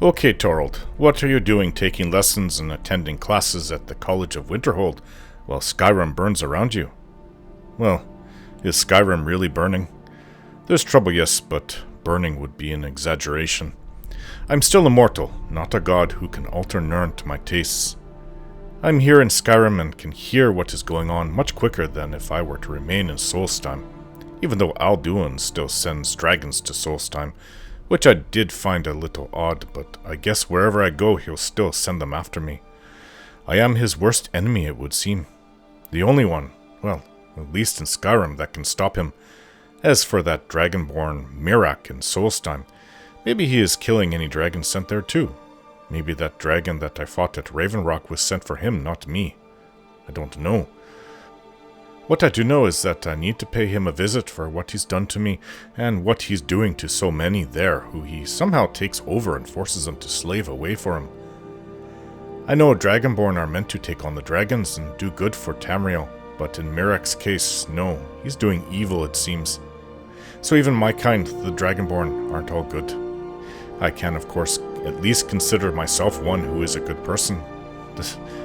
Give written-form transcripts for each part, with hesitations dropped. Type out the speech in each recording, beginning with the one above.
Okay, Torald, what are you doing taking lessons and attending classes at the College of Winterhold while Skyrim burns around you? Well, is Skyrim really burning? There's trouble, yes, but burning would be an exaggeration. I'm still immortal, not a god who can alter Nirn to my tastes. I'm here in Skyrim and can hear what is going on much quicker than if I were to remain in Solstheim, even though Alduin still sends dragons to Solstheim, which I did find a little odd, but I guess wherever I go he'll still send them after me. I am his worst enemy, it would seem. The only one, well, at least in Skyrim, that can stop him. As for that dragonborn Mirak in Solstheim, maybe he is killing any dragons sent there too. Maybe that dragon that I fought at Raven Rock was sent for him, not me. I don't know. What I do know is that I need to pay him a visit for what he's done to me, and what he's doing to so many there, who he somehow takes over and forces them to slave away for him. I know Dragonborn are meant to take on the dragons and do good for Tamriel, but in Mirak's case, no, he's doing evil it seems. So even my kind, the Dragonborn, aren't all good. I can, of course, at least consider myself one who is a good person,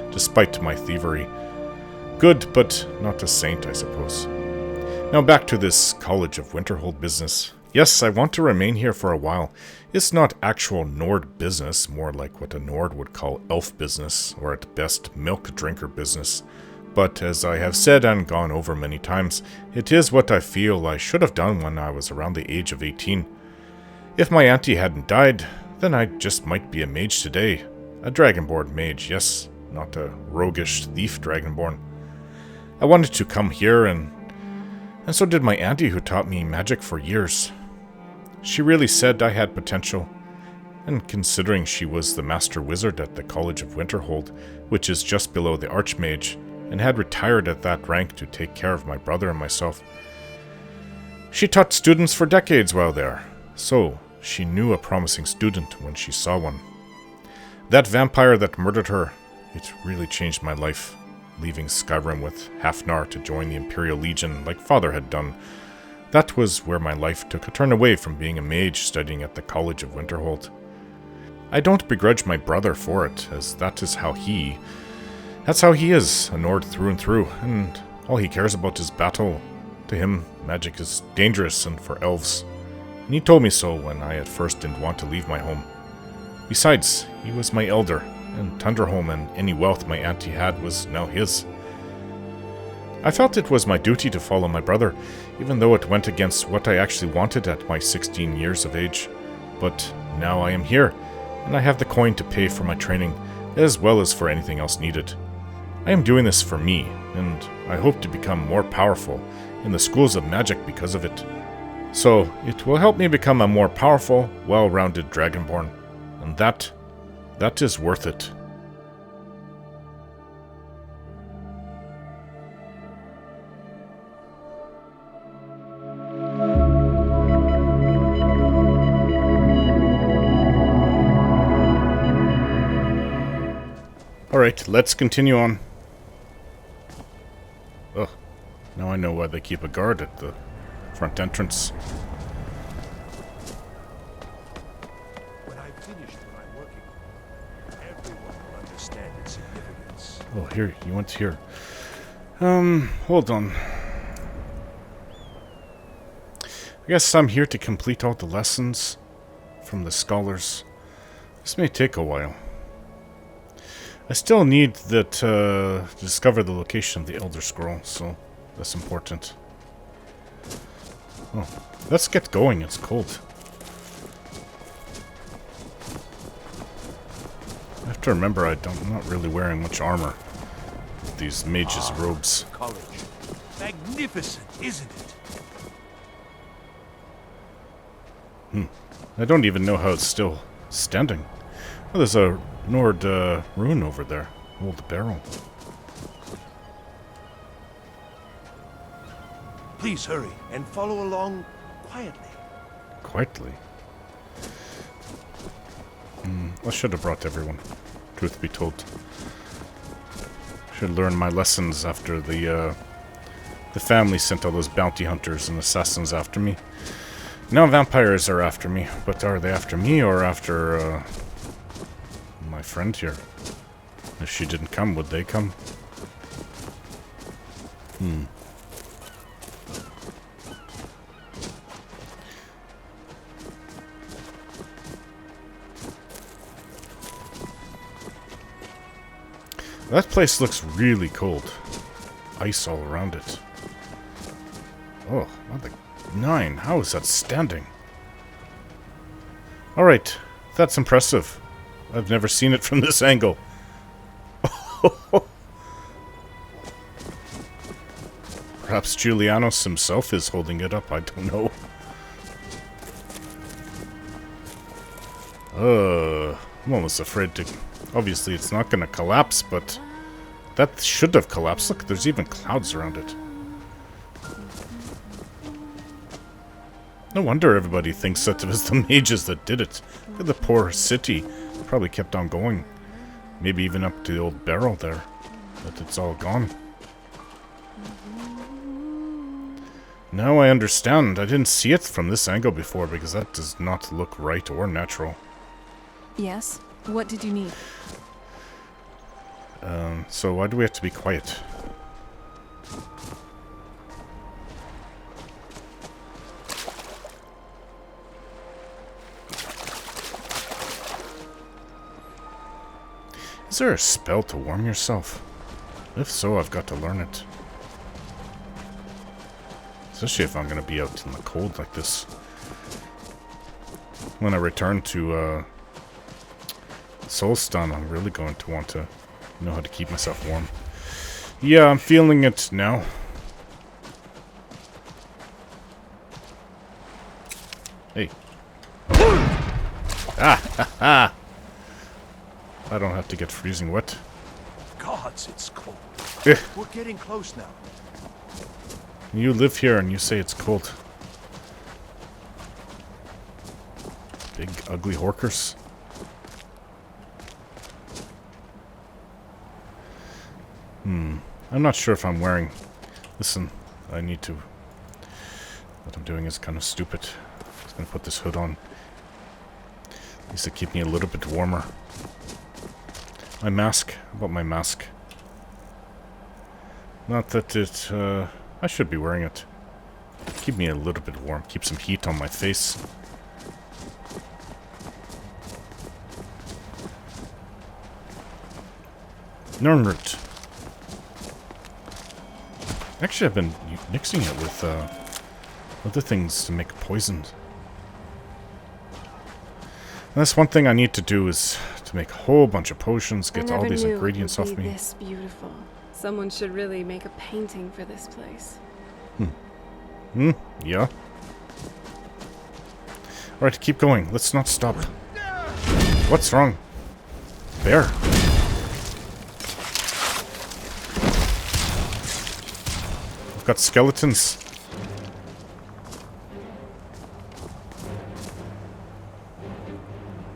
despite my thievery. Good, but not a saint, I suppose. Now back to this College of Winterhold business. Yes, I want to remain here for a while. It's not actual Nord business, more like what a Nord would call elf business, or at best milk drinker business. But as I have said and gone over many times, it is what I feel I should have done when I was around the age of 18. If my auntie hadn't died, then I just might be a mage today. A dragonborn mage, yes, not a roguish thief dragonborn. I wanted to come here, and so did my auntie who taught me magic for years. She really said I had potential, and considering she was the master wizard at the College of Winterhold, which is just below the Archmage, and had retired at that rank to take care of my brother and myself. She taught students for decades while there, so she knew a promising student when she saw one. That vampire that murdered her, it really changed my life. Leaving Skyrim with Hafnar to join the Imperial Legion like father had done. That was where my life took a turn away from being a mage studying at the College of Winterhold. I don't begrudge my brother for it, as that's how he is, a Nord through and through, and all he cares about is battle. To him, magic is dangerous and for elves, and he told me so when I at first didn't want to leave my home. Besides, he was my elder, and Tunderholm and any wealth my auntie had was now his. I felt it was my duty to follow my brother, even though it went against what I actually wanted at my 16 years of age. But now I am here, and I have the coin to pay for my training, as well as for anything else needed. I am doing this for me, and I hope to become more powerful in the schools of magic because of it. So, it will help me become a more powerful, well-rounded Dragonborn, and that is worth it. Alright, let's continue on. Ugh, now I know why they keep a guard at the front entrance. Oh, here, you went here. Hold on. I guess I'm here to complete all the lessons from the scholars. This may take a while. I still need that to discover the location of the Elder Scroll, so that's important. Oh, let's get going, it's cold. I have to remember I'm not really wearing much armor with these mage's robes. College. Magnificent, isn't it? I don't even know how it's still standing. Oh, there's a Nord ruin over there. Old barrel. Please hurry and follow along quietly. Quietly? I should have brought everyone, truth be told. Should learn my lessons after the family sent all those bounty hunters and assassins after me. Now vampires are after me, but are they after me or after my friend here. If she didn't come, would they come? That place looks really cold. Ice all around it. Oh, what the 9? How is that standing? Alright, that's impressive. I've never seen it from this angle. Perhaps Julianos himself is holding it up, I don't know. I'm almost afraid to... Obviously it's not gonna collapse, but... That should have collapsed. Look, there's even clouds around it. No wonder everybody thinks that it was the mages that did it. Look at the poor city. Probably kept on going. Maybe even up to the old barrel there. But it's all gone. Now I understand. I didn't see it from this angle before because that does not look right or natural. Yes? What did you need? So why do we have to be quiet? Is there a spell to warm yourself? If so, I've got to learn it. Especially if I'm going to be out in the cold like this. When I return to Soulstone, I'm really going to want to know how to keep myself warm. Yeah, I'm feeling it now. Hey. Ah, ha, ha. I don't have to get freezing wet. Gods, it's cold. Eh. We're getting close now. You live here and you say it's cold. Big, ugly horkers. I'm not sure if I'm wearing... Listen, I need to... What I'm doing is kind of stupid. I'm just going to put this hood on. At least to keep me a little bit warmer. My mask. How about my mask? Not that it... I should be wearing it. Keep me a little bit warm. Keep some heat on my face. Nurnert. Actually, I've been mixing it with other things to make poison. And that's one thing I need to do is to make a whole bunch of potions, get all these ingredients off me. This beautiful. Someone should really make a painting for this place. Yeah. Alright, keep going. Let's not stop. What's wrong? Bear. I've got skeletons.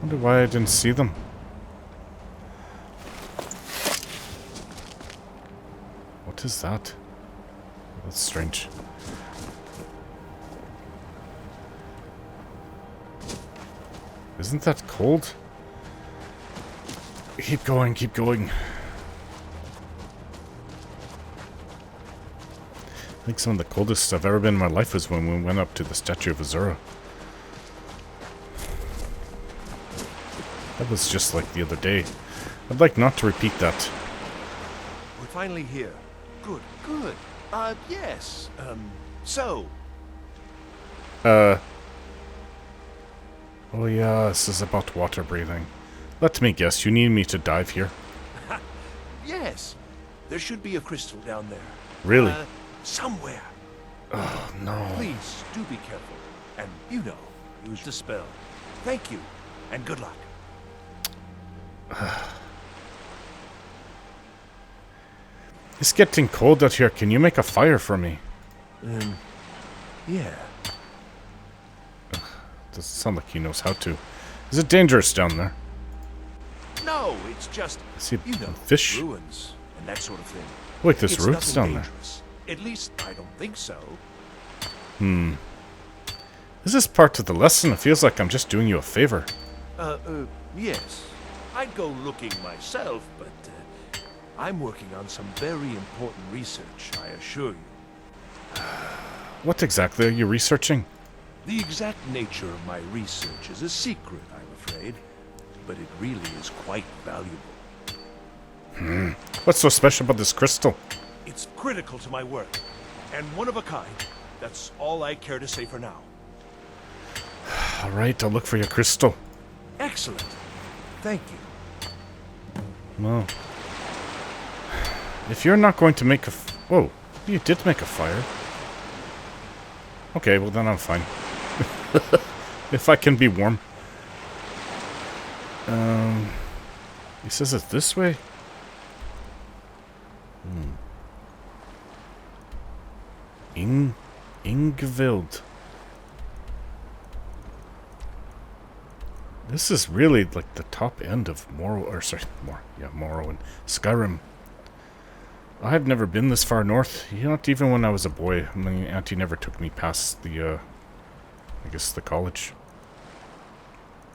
Wonder why I didn't see them. What is that? That's strange. Isn't that cold? Keep going, keep going. I think some of the coldest I've ever been in my life was when we went up to the statue of Azura. That was just like the other day. I'd like not to repeat that. We're finally here. Good, good. Yes. So. Oh yeah, this is about water breathing. Let me guess, you need me to dive here? Yes. There should be a crystal down there. Really? Somewhere. Oh, no. Please, do be careful. And, you know, use the spell. Thank you, and good luck. It's getting cold out here. Can you make a fire for me? Yeah. Doesn't sound like he knows how to. Is it dangerous down there? No, it's just, I see you know, fish. ruins and that sort of thing. Wait, there's It's roots nothing down dangerous. At least, I don't think so. Is this part of the lesson? It feels like I'm just doing you a favor. Yes. I'd go looking myself, but I'm working on some very important research, I assure you. What exactly are you researching? The exact nature of my research is a secret, I'm afraid, but it really is quite valuable. What's so special about this crystal? It's critical to my work, and one of a kind. That's all I care to say for now. Alright, I'll look for your crystal. Excellent. Thank you. Well, if you're not going to make a... Whoa, you did make a fire. Okay, well then I'm fine. If I can be warm. He says it's this way? Ingvild. This is really like the top end of Morrow and Skyrim. I've never been this far north. Not even when I was a boy. My auntie never took me past the, I guess the college.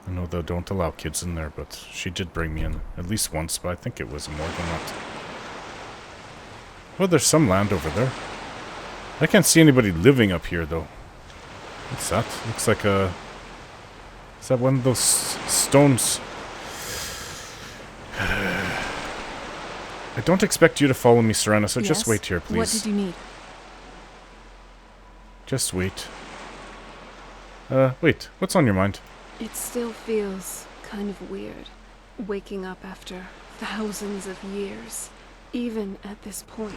I know they don't allow kids in there, but she did bring me in at least once, but I think it was more than that. Well, there's some land over there. I can't see anybody living up here, though. What's that? Looks like a... Is that one of those stones? I don't expect you to follow me, Serena, so just wait here, please. What did you need? Just wait. Wait. What's on your mind? It still feels kind of weird, waking up after thousands of years, even at this point.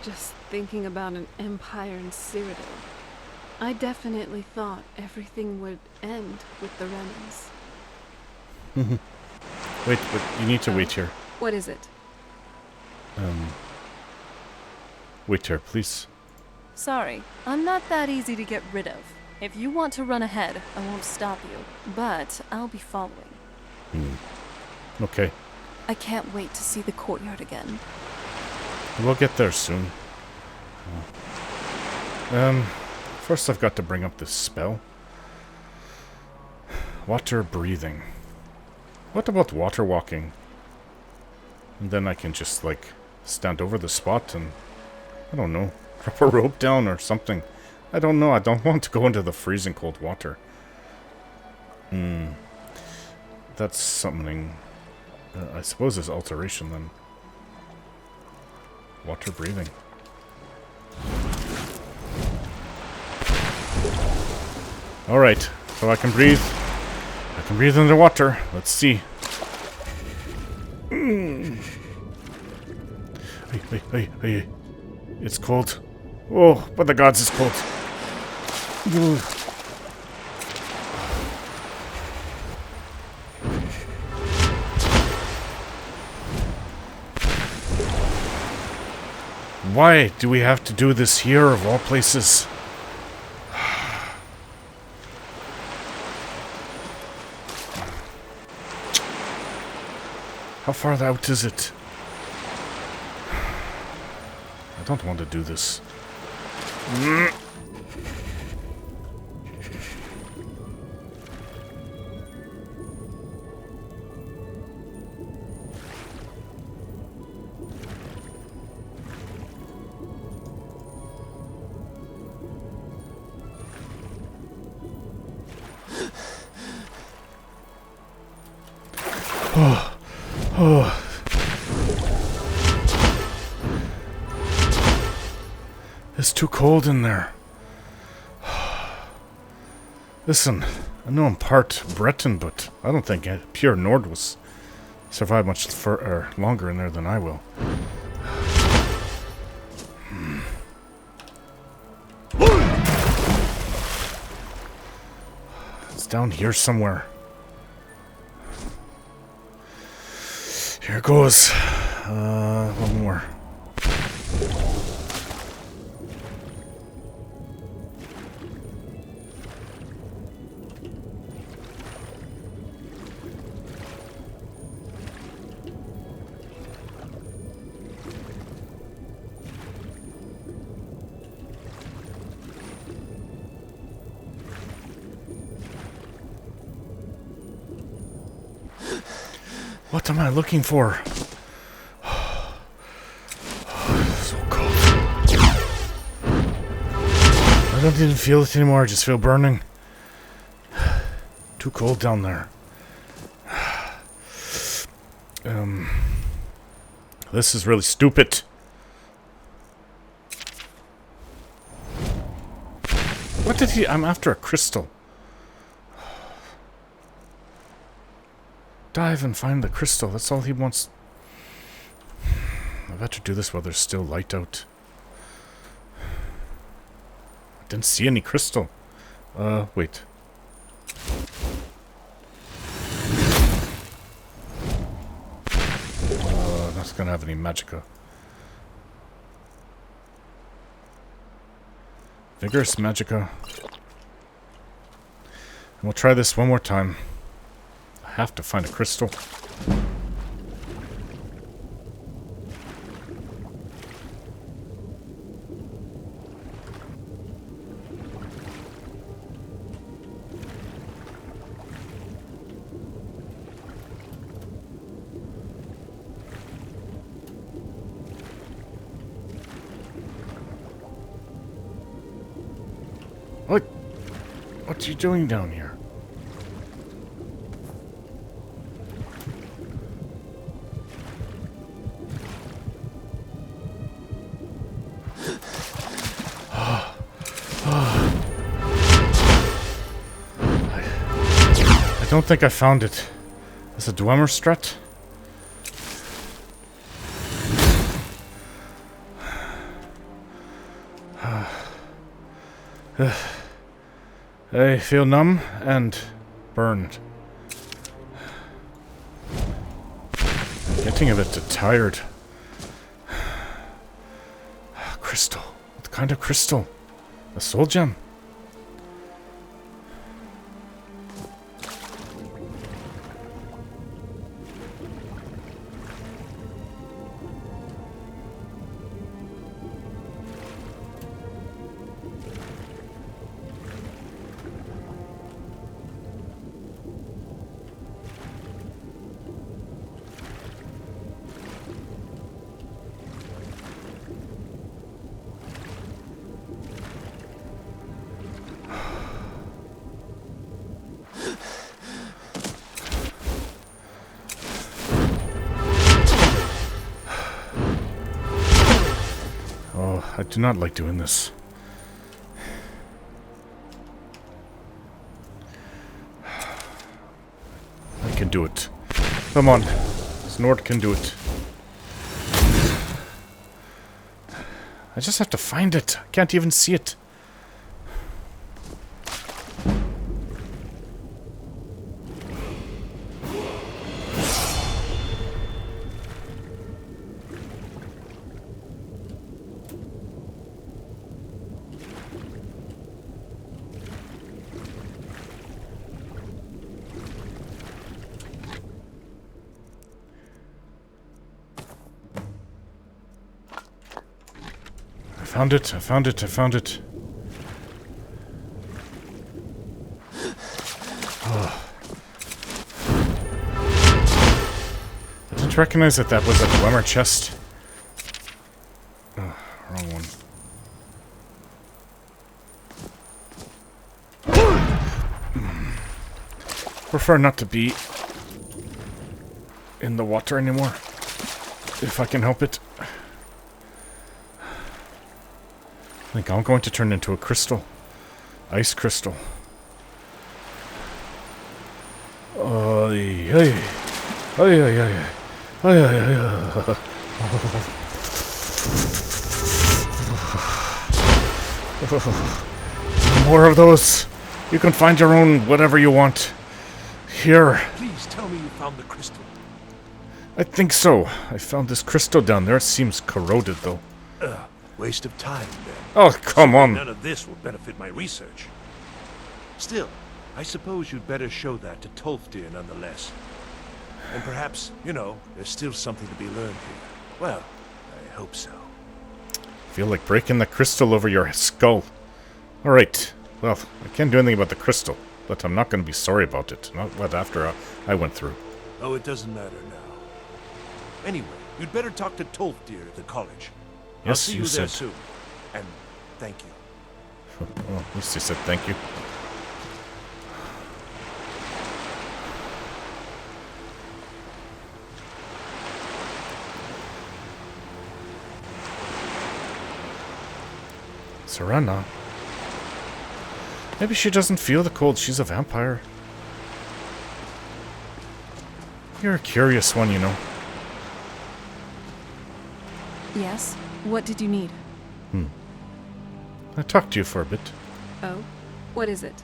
Just thinking about an empire in Cyrodiil. I definitely thought everything would end with the Remnants. Wait, but you need to wait here. What is it? Wait here, please. Sorry, I'm not that easy to get rid of. If you want to run ahead, I won't stop you, but I'll be following. Okay. I can't wait to see the courtyard again. We'll get there soon. First I've got to bring up this spell. Water breathing. What about water walking? And then I can just, like, stand over the spot and, I don't know, drop a rope down or something. I don't know, I don't want to go into the freezing cold water. That's something... I suppose it's alteration then. Water breathing. Alright, so I can breathe. I can breathe underwater. Let's see. Hey. It's cold. Oh, by the gods, it's cold. Why do we have to do this here, of all places? How far out is it? I don't want to do this. It's too cold in there. Listen, I know I'm part Breton, but I don't think pure Nord will survive much longer in there than I will. It's down here somewhere. Here goes. One more. What am I looking for? So cold. I don't even feel it anymore. I just feel burning. Too cold down there. This is really stupid. What did he... I'm after a crystal. Dive and find the crystal. That's all he wants. I better do this while there's still light out. I didn't see any crystal. Wait. Not gonna have any magicka. Vigorous magicka. And we'll try this one more time. I have to find a crystal. What are you doing down here? I don't think I found it. Is it Dwemer strut? I feel numb and burned. Getting a bit tired. Crystal. What kind of crystal? A soul gem? I do not like doing this. I can do it. Come on. Snort can do it. I just have to find it. I can't even see it. I found it. Oh. I didn't recognize that was a Dwemer chest. Oh, wrong one. Prefer not to be in the water anymore, if I can help it. I think I'm going to turn into a crystal. Ice crystal. More of those. You can find your own whatever you want. Here. Please tell me you found the crystal. I think so. I found this crystal down there. It seems corroded, though. Waste of time, then. Oh, come on. None of this will benefit my research. Still, I suppose you'd better show that to Tolfdir nonetheless. And perhaps, there's still something to be learned here. Well, I hope so. I feel like breaking the crystal over your skull. Alright. Well, I can't do anything about the crystal, but I'm not going to be sorry about it. Not what after I went through. Oh, it doesn't matter now. Anyway, you'd better talk to Tolfdir at the college. I'll Yes, see you you there said. soon. And thank you. Well, at least you said thank you. Serena. Maybe she doesn't feel the cold. She's a vampire. You're a curious one, you know. Yes? What did you need? I talked to you for a bit. Oh? What is it?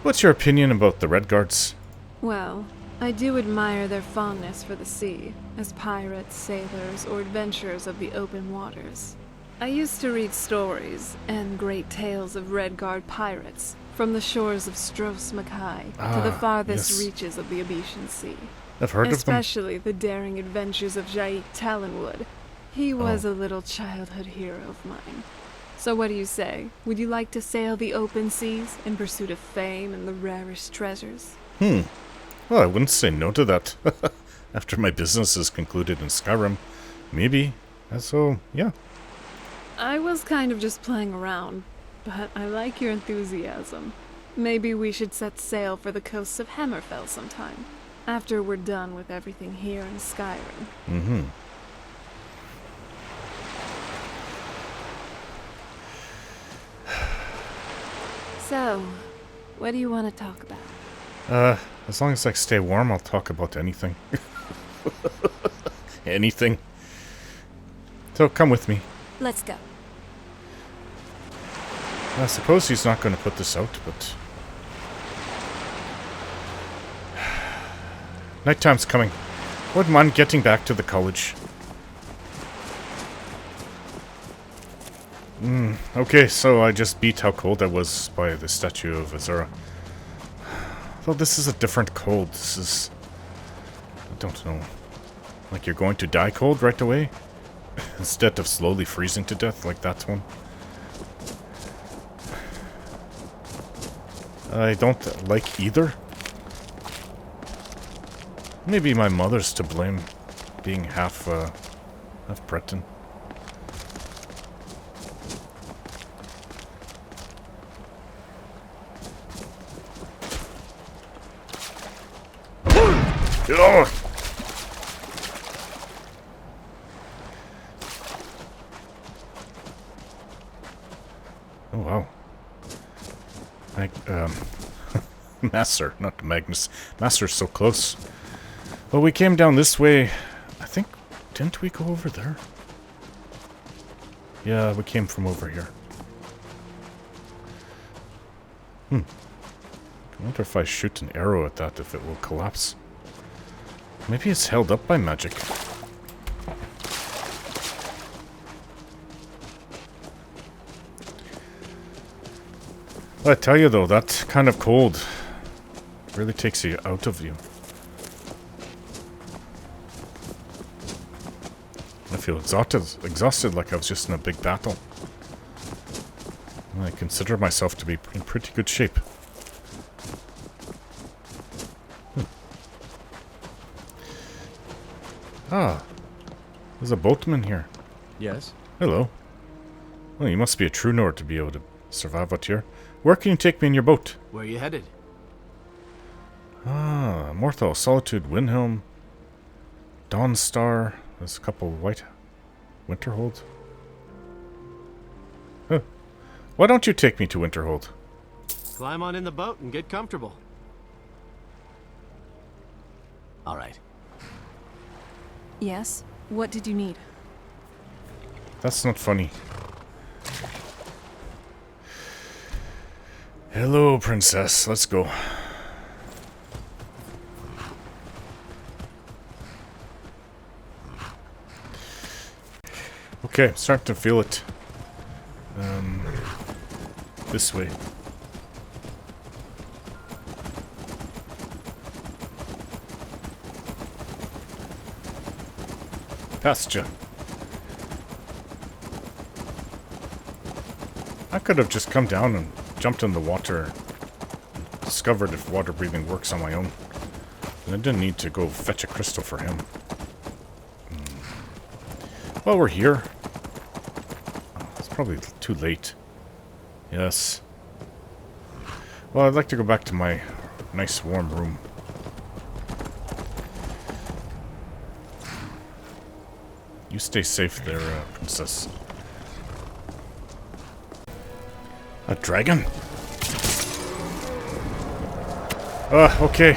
What's your opinion about the Red Guards? Well, I do admire their fondness for the sea, as pirates, sailors, or adventurers of the open waters. I used to read stories and great tales of Red Guard pirates, from the shores of Stros Mackay to the farthest yes. reaches of the Abetian Sea. I've heard of them. Especially the daring adventures of Jaik Talonwood. He was a little childhood hero of mine. So what do you say? Would you like to sail the open seas in pursuit of fame and the rarest treasures? Well, I wouldn't say no to that. After my business is concluded in Skyrim, maybe. So, yeah. I was kind of just playing around, but I like your enthusiasm. Maybe we should set sail for the coasts of Hammerfell sometime, after we're done with everything here in Skyrim. Mm-hmm. So, what do you want to talk about? As long as I stay warm, I'll talk about anything. Anything. So, come with me. Let's go. I suppose he's not going to put this out, but... Nighttime's coming. Wouldn't mind getting back to the college. Okay, so I just beat how cold I was by the statue of Azura. Well, this is a different cold. This is... I don't know. Like you're going to die cold right away? Instead of slowly freezing to death like that one. I don't like either. Maybe my mother's to blame, being half Breton. Ugh! Oh wow. Master, not Magnus. Master's so close. Well, we came down this way. I think... Didn't we go over there? Yeah, we came from over here. I wonder if I shoot an arrow at that, if it will collapse. Maybe it's held up by magic. I tell you though, that kind of cold really takes you out of you. I feel exhausted like I was just in a big battle. I consider myself to be in pretty good shape. Ah, there's a boatman here. Yes? Hello. Well, you must be a true Nord to be able to survive out here. Where can you take me in your boat? Where are you headed? Ah, Morthal, Solitude, Windhelm, Dawnstar. There's a couple white Winterhold. Huh. Why don't you take me to Winterhold? Climb on in the boat and get comfortable. All right. Yes? What did you need? That's not funny. Hello, princess. Let's go. Okay, starting to feel it. This way. Past you. I could have just come down and jumped in the water and discovered if water breathing works on my own. And I didn't need to go fetch a crystal for him. Well, we're here. Oh, it's probably too late. Yes. Well, I'd like to go back to my nice warm room. You stay safe there, princess. A dragon? Okay.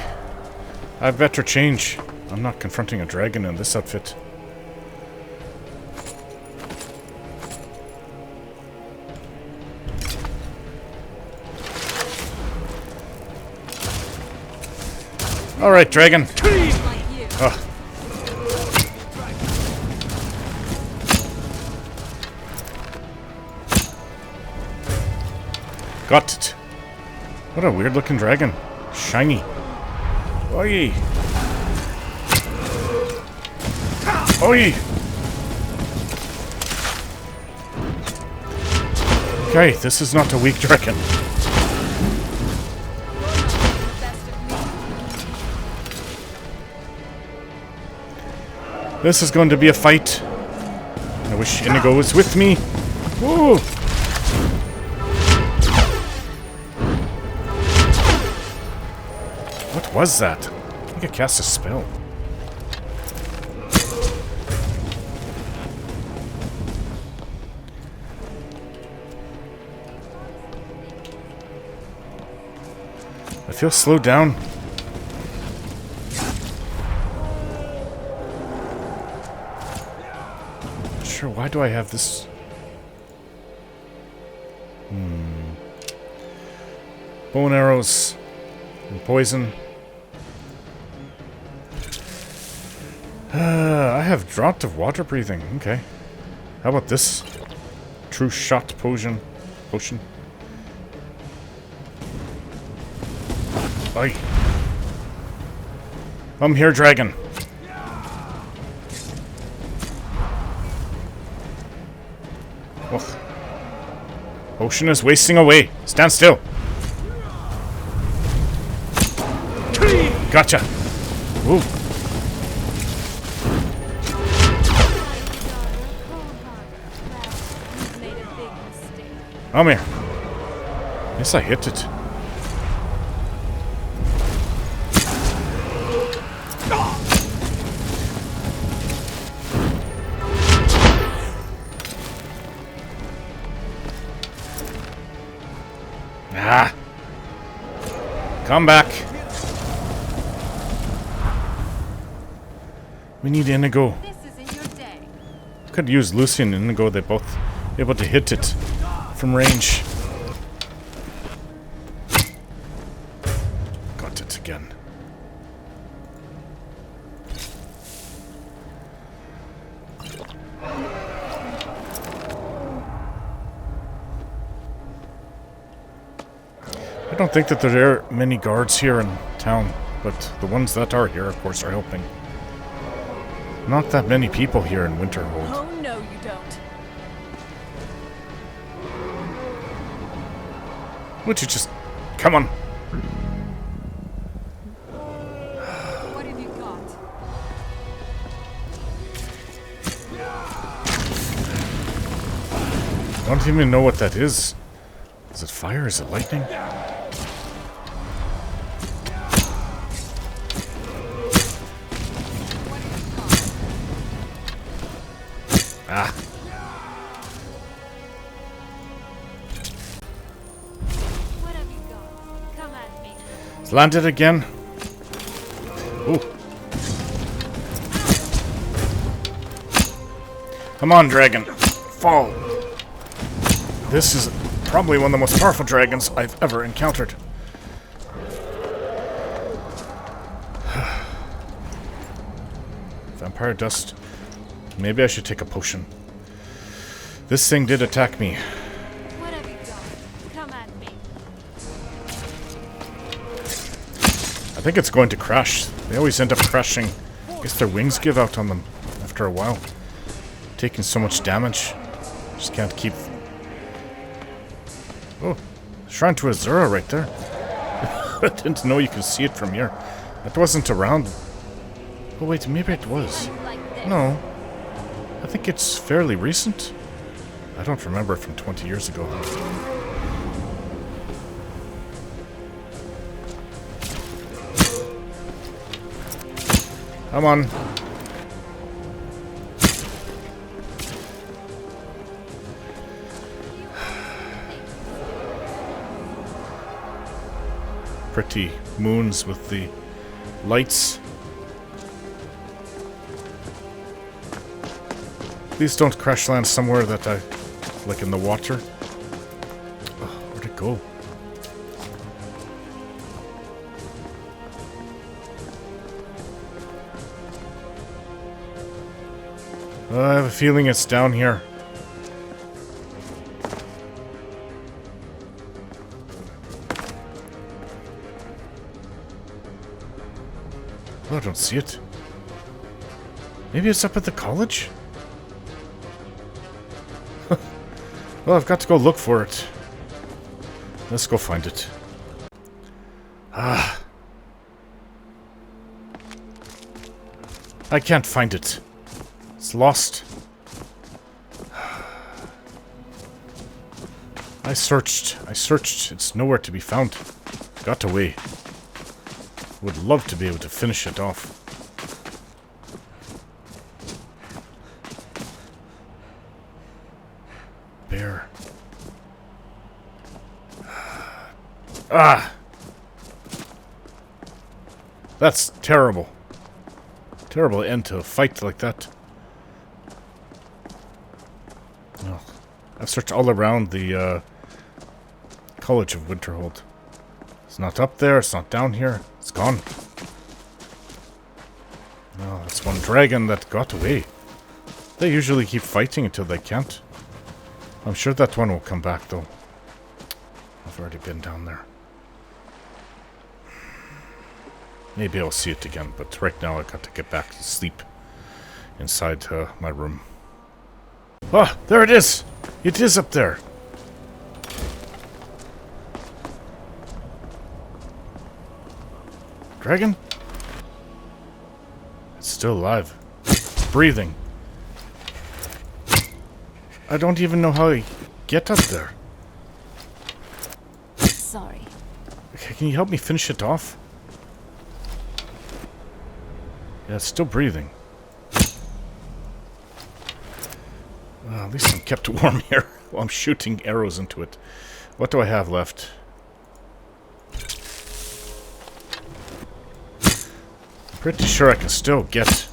I better change. I'm not confronting a dragon in this outfit. Alright, dragon. Oh. Got it. What a weird looking dragon. Shiny. Oi! Oi! Okay, this is not a weak dragon. This is going to be a fight. I wish Inigo was with me. Woo! What was that? I think I cast a spell. I feel slowed down. Sure, why do I have this? Bow and arrows. And poison. I have draught of water breathing. Okay. How about this? True shot potion. Oi. Come here, dragon. Ugh. Potion is wasting away. Stand still. Gotcha. Ooh. Come here. Yes, I hit it. Ah. Come back. We need Inigo. This isn't your day. Could use Lucy and Inigo. They're both able to hit it from range. Got it again. I don't think that there are many guards here in town, but the ones that are here, of course, are helping. Not that many people here in Winterhold. Oh, no, you don't. Would you just... Come on. What have you got? I don't even know what that is. Is it fire? Is it lightning? Ah. What have you got? Come at me. It's landed again. Ooh. Come on, dragon. Fall. This is probably one of the most powerful dragons I've ever encountered. Vampire dust. Maybe I should take a potion. This thing did attack me. What have you got? Come at me. I think it's going to crash. They always end up crashing. I guess their wings give out on them after a while. Taking so much damage. Just can't keep... Oh, Shrine to Azura right there. I didn't know you could see it from here. It wasn't around. Oh wait, maybe it was. No. I think it's fairly recent. I don't remember it from 20 years ago. Come on. Pretty moons with the lights. Please don't crash land somewhere that I... like in the water. Oh, where'd it go? I have a feeling it's down here. Oh, I don't see it. Maybe it's up at the college? Well, I've got to go look for it. Let's go find it. Ah. I can't find it. It's lost. I searched. It's nowhere to be found. Got away. Would love to be able to finish it off. Bear. Ah! That's terrible. Terrible end to a fight like that. Oh, I've searched all around the College of Winterhold. It's not up there, it's not down here, it's gone. Oh, that's one dragon that got away. They usually keep fighting until they can't. I'm sure that one will come back though. I've already been down there. Maybe I'll see it again, but right now I got to get back to sleep inside my room. Oh, there it is! It is up there! Dragon? It's still alive. Breathing. I don't even know how I get up there. Sorry. Okay, can you help me finish it off? Yeah, it's still breathing. Well, at least I'm kept warm here while I'm shooting arrows into it. What do I have left? I'm pretty sure I can still get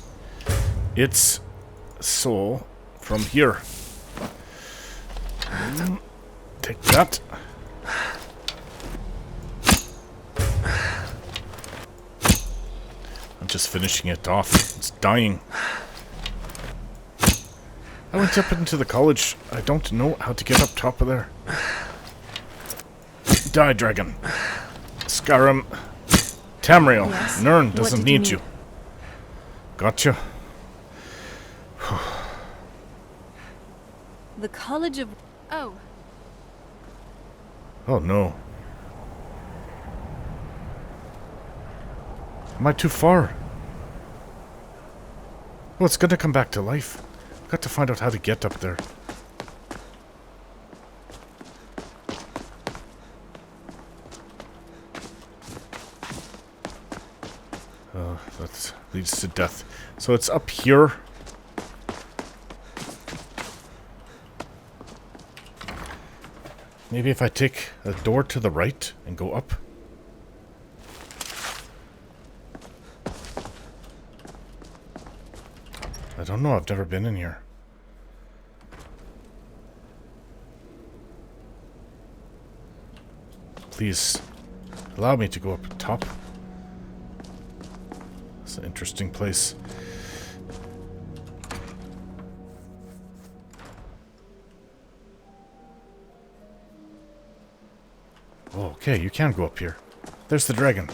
its soul from here. Take that. I'm just finishing it off. It's dying. I went up into the college. I don't know how to get up top of there. Die, dragon. Skyrim. Tamriel. Yes? Nern What doesn't did you need you. need? Gotcha. The College of... Oh, Oh no. Am I too far? Well, it's gonna come back to life. Got to find out how to get up there. That leads to death. So it's up here. Maybe if I take a door to the right and go up. I don't know, I've never been in here. Please, allow me to go up top. It's an interesting place. Oh, okay, you can go up here. There's the dragon.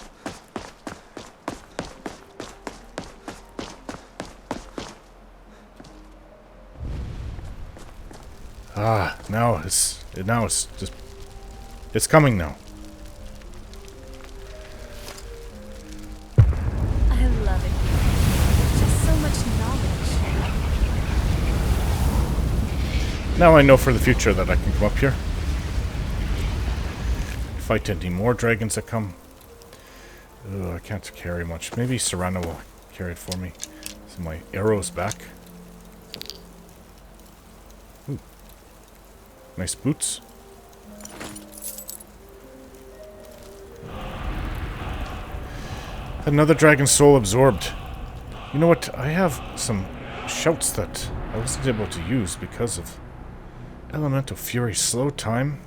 Ah, now it's just... It's coming now. Now I know for the future that I can come up here. Fight any more dragons that come. Ugh, I can't carry much. Maybe Serrano will carry it for me. So my arrow's back. Ooh. Nice boots. Another dragon soul absorbed. You know what? I have some shouts that I wasn't able to use because of Elemental Fury. Slow time.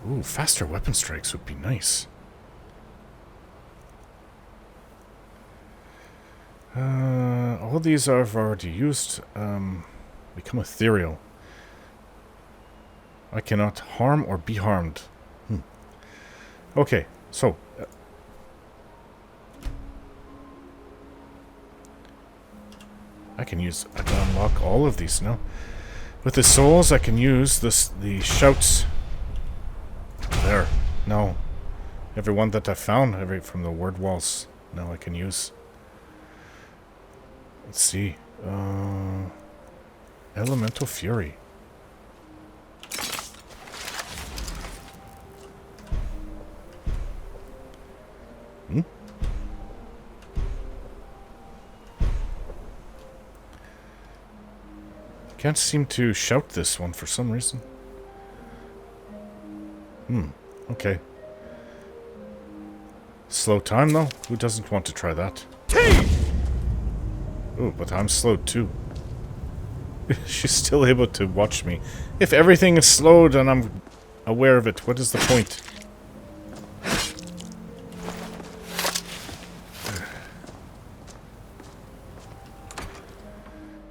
Ooh, faster weapon strikes would be nice. All these I've already used. Become ethereal. I cannot harm or be harmed. Okay, so... I can unlock all of these now. With the souls, I can use the shouts. There. No. Every one that I found, from the word walls, now I can use. Let's see. Elemental Fury. Can't seem to shout this one for some reason. Okay. Slow time though? Who doesn't want to try that? Ooh, but I'm slowed too. She's still able to watch me. If everything is slowed and I'm aware of it, what is the point?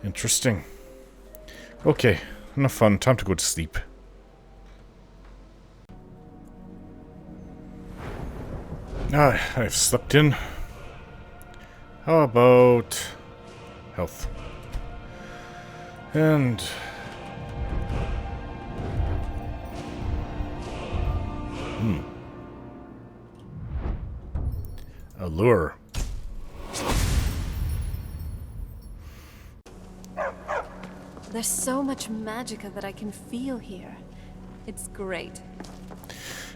Interesting. Okay, enough fun. Time to go to sleep. I've slept in. How about health? And allure. There's so much magicka that I can feel here. It's great.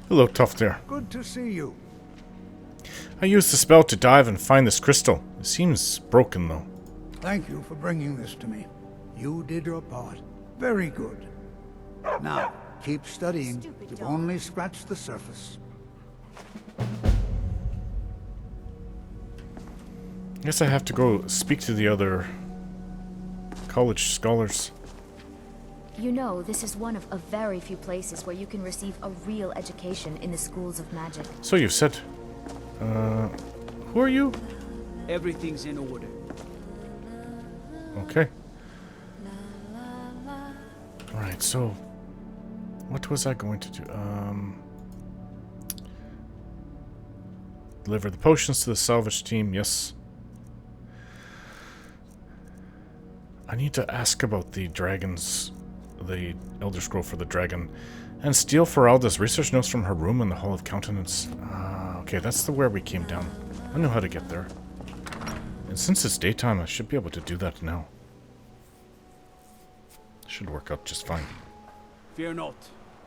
Hello, tough there. Good to see you. I used the spell to dive and find this crystal. It seems broken, though. Thank you for bringing this to me. You did your part. Very good. Now, keep studying. You've only scratched the surface. Guess I have to go speak to the other college scholars. You know, this is one of a very few places where you can receive a real education in the schools of magic. So you've said. Who are you? Everything's in order. Okay. Alright, so... what was I going to do? Deliver the potions to the salvage team, yes. I need to ask about the dragons, the Elder Scroll for the dragon, and steal Feralda's research notes from her room in the Hall of Countenance. Okay, that's where we came down. I know how to get there. And since it's daytime, I should be able to do that now. Should work out just fine. Fear not.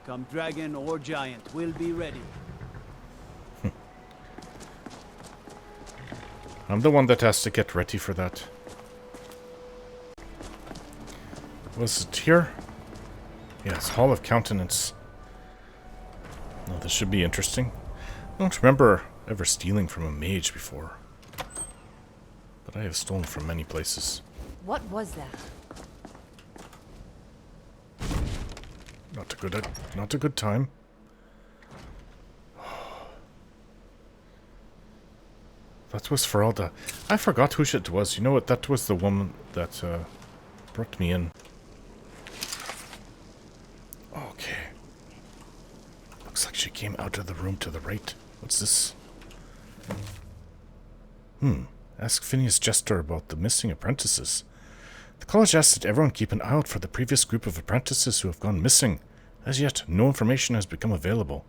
Come dragon or giant, we'll be ready. I'm the one that has to get ready for that. Was it here? Yes, Hall of Countenance. Oh, this should be interesting. I don't remember ever stealing from a mage before. But I have stolen from many places. What was that? Not a good time. That was Feralda. I forgot who it was. You know what? That was the woman that brought me in. Okay. Looks like she came out of the room to the right. What's this? Ask Phineas Jester about the missing apprentices. The college asks that everyone keep an eye out for the previous group of apprentices who have gone missing. As yet, no information has become available.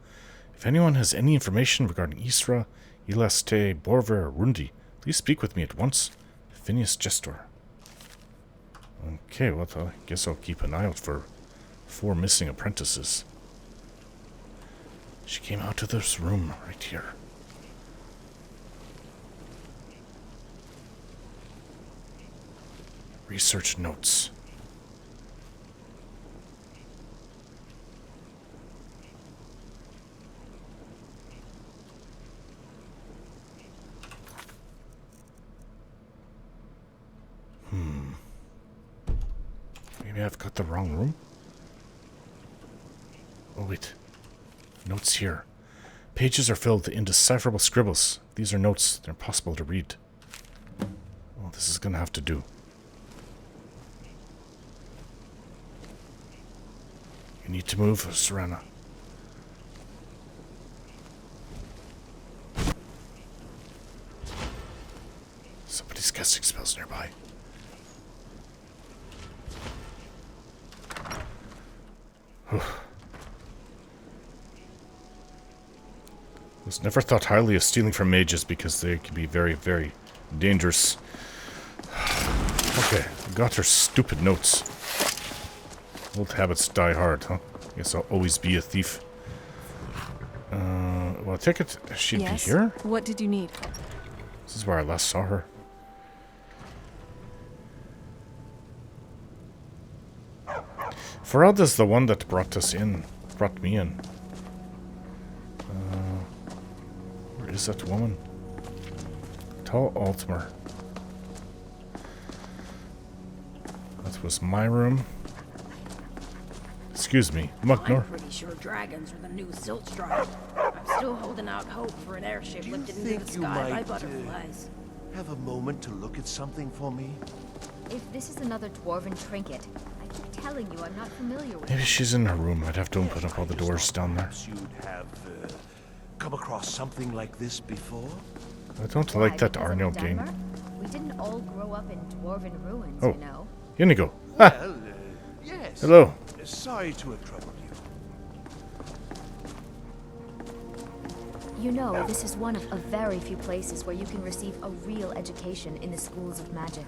If anyone has any information regarding Isra, Ilaste, Borver, or Rundi, please speak with me at once. Phineas Jester. Okay, well, I guess I'll keep an eye out for 4 missing apprentices. She came out of this room right here. Research notes. Maybe I've got the wrong room? Oh, wait. Notes here. Pages are filled with indecipherable scribbles. These are notes. They're impossible to read. Well, this is gonna have to do. You need to move, Serena. Somebody's casting spells nearby. Was never thought highly of stealing from mages because they can be very, very dangerous. Okay, got her stupid notes. Old habits die hard, huh? Guess I'll always be a thief. Well, I take it she'd be here? What did you need? This is where I last saw her. Faralda's the one that brought me in. Where is that woman? Tall Altmer. That was my room. Excuse me, Mucknor. I'm pretty sure dragons are the new silt stripe. I'm still holding out hope for an airship lifted into the sky by butterflies. Have a moment to look at something for me? If this is another dwarven trinket, I keep telling you I'm not familiar with Maybe it. she's in her room. I'd have to open up all the doors down there. Perhaps you'd have come across something like this before? I don't Why, like that because of Arno game. Denmark? We didn't all grow up in dwarven ruins, Oh. you know. Inigo. Ah, Well, yes. hello. Sorry to have troubled you. You know, this is one of a very few places where you can receive a real education in the schools of magic.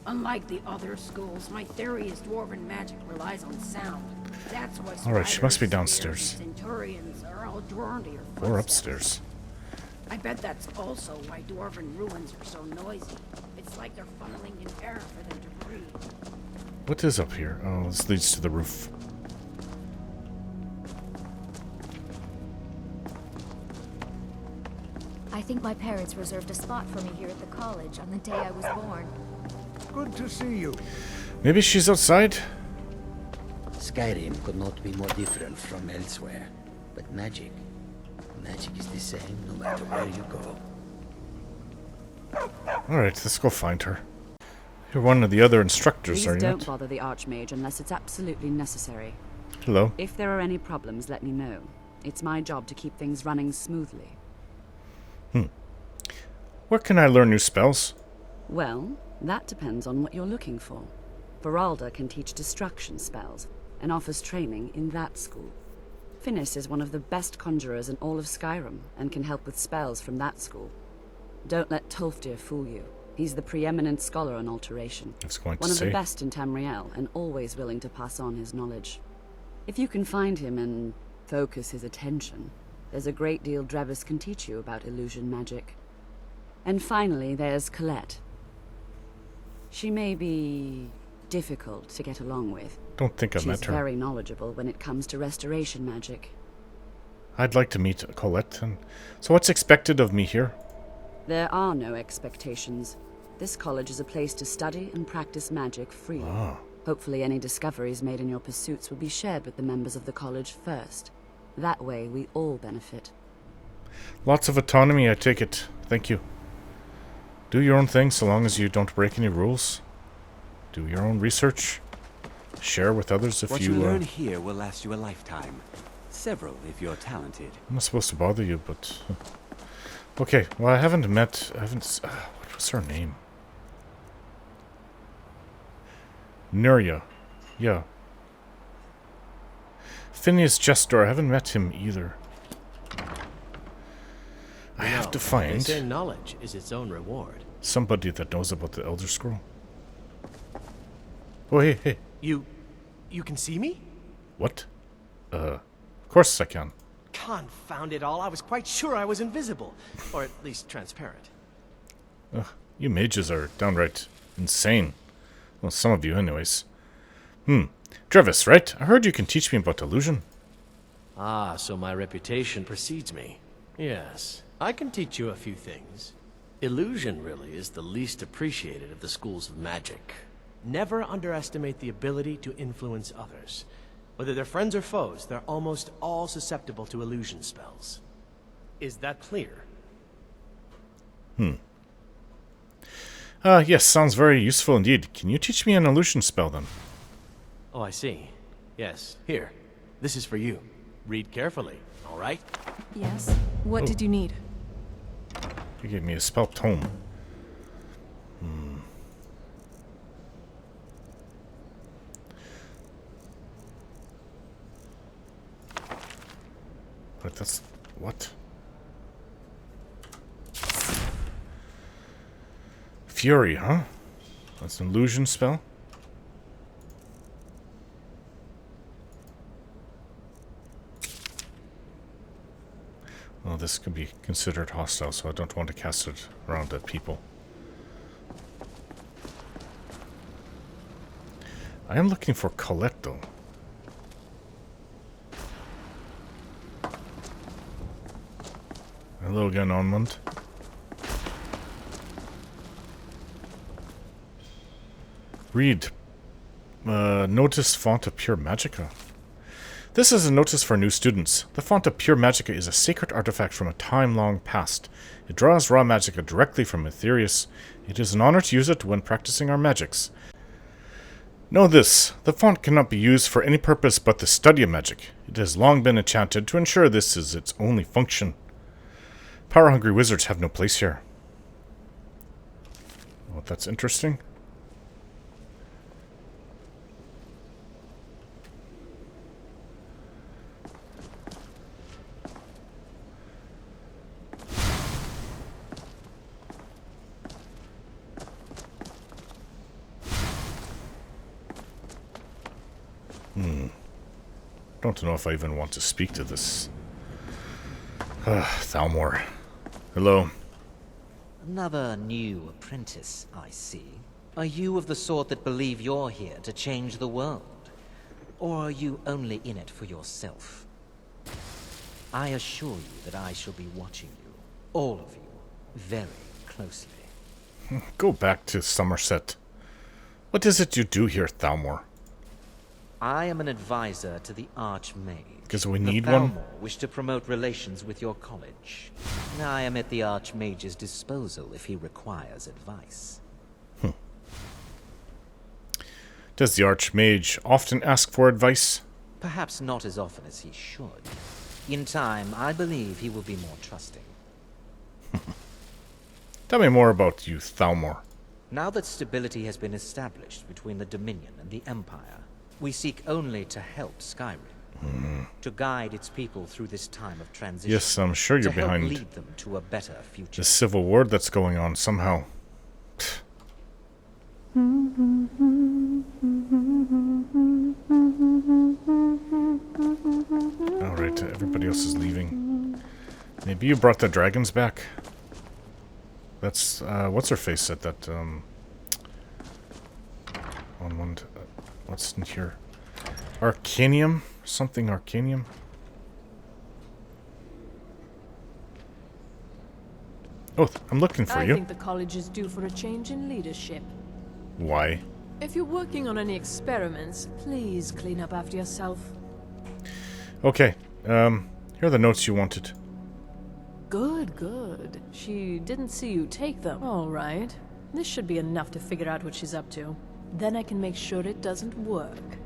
Unlike the other schools, my theory is dwarven magic relies on sound. That's why Alright, she must be spiders, downstairs. spears, and centurions are all drawn to your Or footsteps. upstairs. I bet that's also why dwarven ruins are so noisy. It's like they're funneling in air for them to breathe. What is up here? Oh, this leads to the roof. I think my parents reserved a spot for me here at the college on the day I was born. Good to see you. Maybe she's outside? Skyrim could not be more different from elsewhere. But magic is the same no matter where you go. Alright, let's go find her. You're one of the other instructors, Please are you don't not? bother the Archmage unless it's absolutely necessary. Hello. If there are any problems, let me know. It's my job to keep things running smoothly. Where can I learn new spells? Well, that depends on what you're looking for. Faralda can teach destruction spells and offers training in that school. Finis is one of the best conjurers in all of Skyrim and can help with spells from that school. Don't let Tolfdir fool you. He's the preeminent scholar on alteration. I was going to One of say. the best in Tamriel and always willing to pass on his knowledge. If you can find him and focus his attention, there's a great deal Drevis can teach you about illusion magic. And finally, there's Colette. She may be difficult to get along with. Don't think I've She's met her. very knowledgeable when it comes to restoration magic. I'd like to meet Colette. So what's expected of me here? There are no expectations. This college is a place to study and practice magic freely. Ah. Hopefully any discoveries made in your pursuits will be shared with the members of the college first. That way we all benefit. Lots of autonomy, I take it. Thank you. Do your own thing so long as you don't break any rules. Do your own research. Share with others if What you... you learn here will last you a lifetime. Several if you're talented. I'm not supposed to bother you, but... Okay, well I haven't met... what was her name? Nuria. Yeah. Phineas Gestor, I haven't met him either. I have to They find say knowledge is its own reward. somebody that knows about the Elder Scroll. Oh, hey. You can see me? What? Of course I can. Confound it all, I was quite sure I was invisible. Or at least transparent. Ugh, you mages are downright insane. Well, some of you anyways. Trevis, right? I heard you can teach me about illusion. Ah, so my reputation precedes me. Yes, I can teach you a few things. Illusion really is the least appreciated of the schools of magic. Never underestimate the ability to influence others. Whether they're friends or foes, they're almost all susceptible to illusion spells. Is that clear? Yes, sounds very useful indeed. Can you teach me an illusion spell then? Oh, I see. Yes, here. This is for you. Read carefully, all right? Yes? What did you need? You gave me a spell tome. But that's... what? Fury, huh? That's an illusion spell? Well, this could be considered hostile, so I don't want to cast it around at people. I am looking for Colette, though. Hello again, Onmund. Read. Notice font of Pure Magica. This is a notice for new students. The font of Pure Magica is a sacred artifact from a time long past. It draws raw magica directly from Aetherius. It is an honor to use it when practicing our magics. Know this, the font cannot be used for any purpose but the study of magic. It has long been enchanted to ensure this is its only function. Power-hungry wizards have no place here. Oh, that's interesting. Don't know if I even want to speak to this. Thalmor. Hello. Another new apprentice, I see. Are you of the sort that believe you're here to change the world? Or are you only in it for yourself? I assure you that I shall be watching you, all of you, very closely. Go back to Somerset. What is it you do here, Thalmor? I am an advisor to the Archmage. Because we need one? Thalmor wish to promote relations with your college. I am at the Archmage's disposal if he requires advice. Does the Archmage often ask for advice? Perhaps not as often as he should. In time, I believe he will be more trusting. Tell me more about you, Thalmor. Now that stability has been established between the Dominion and the Empire, we seek only to help Skyrim. To guide its people through this time of transition. Yes, I'm sure you're to help behind lead them to a better future. the civil war that's going on somehow. Alright, everybody else is leaving. Maybe you brought the dragons back? That's, what's her face said that, on one, what's in here? Arcanium? Something Arcanium? Oh, I'm looking for you. I think the college is due for a change in leadership. Why? If you're working on any experiments, please clean up after yourself. Okay, here are the notes you wanted. Good, good. She didn't see you take them. All right. This should be enough to figure out what she's up to. Then I can make sure it doesn't work.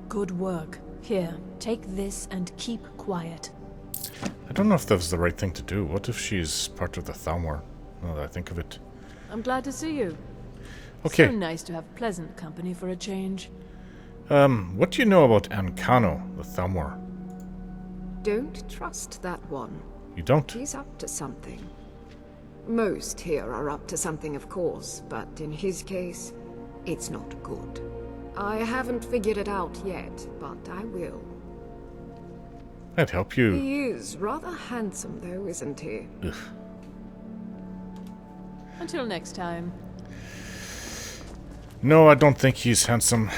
Good work. Here, take this and keep quiet. I don't know if that was the right thing to do. What if she's part of the Thalmor? Now that I think of it. I'm glad to see you. Okay. So nice to have pleasant company for a change. What do you know about Ancano, the Thalmor? Don't trust that one. You don't? He's up to something. Most here are up to something, of course, but in his case, it's not good. I haven't figured it out yet, but I will. I'd help you. He is rather handsome, though, isn't he? Ugh. Until next time. No, I don't think he's handsome.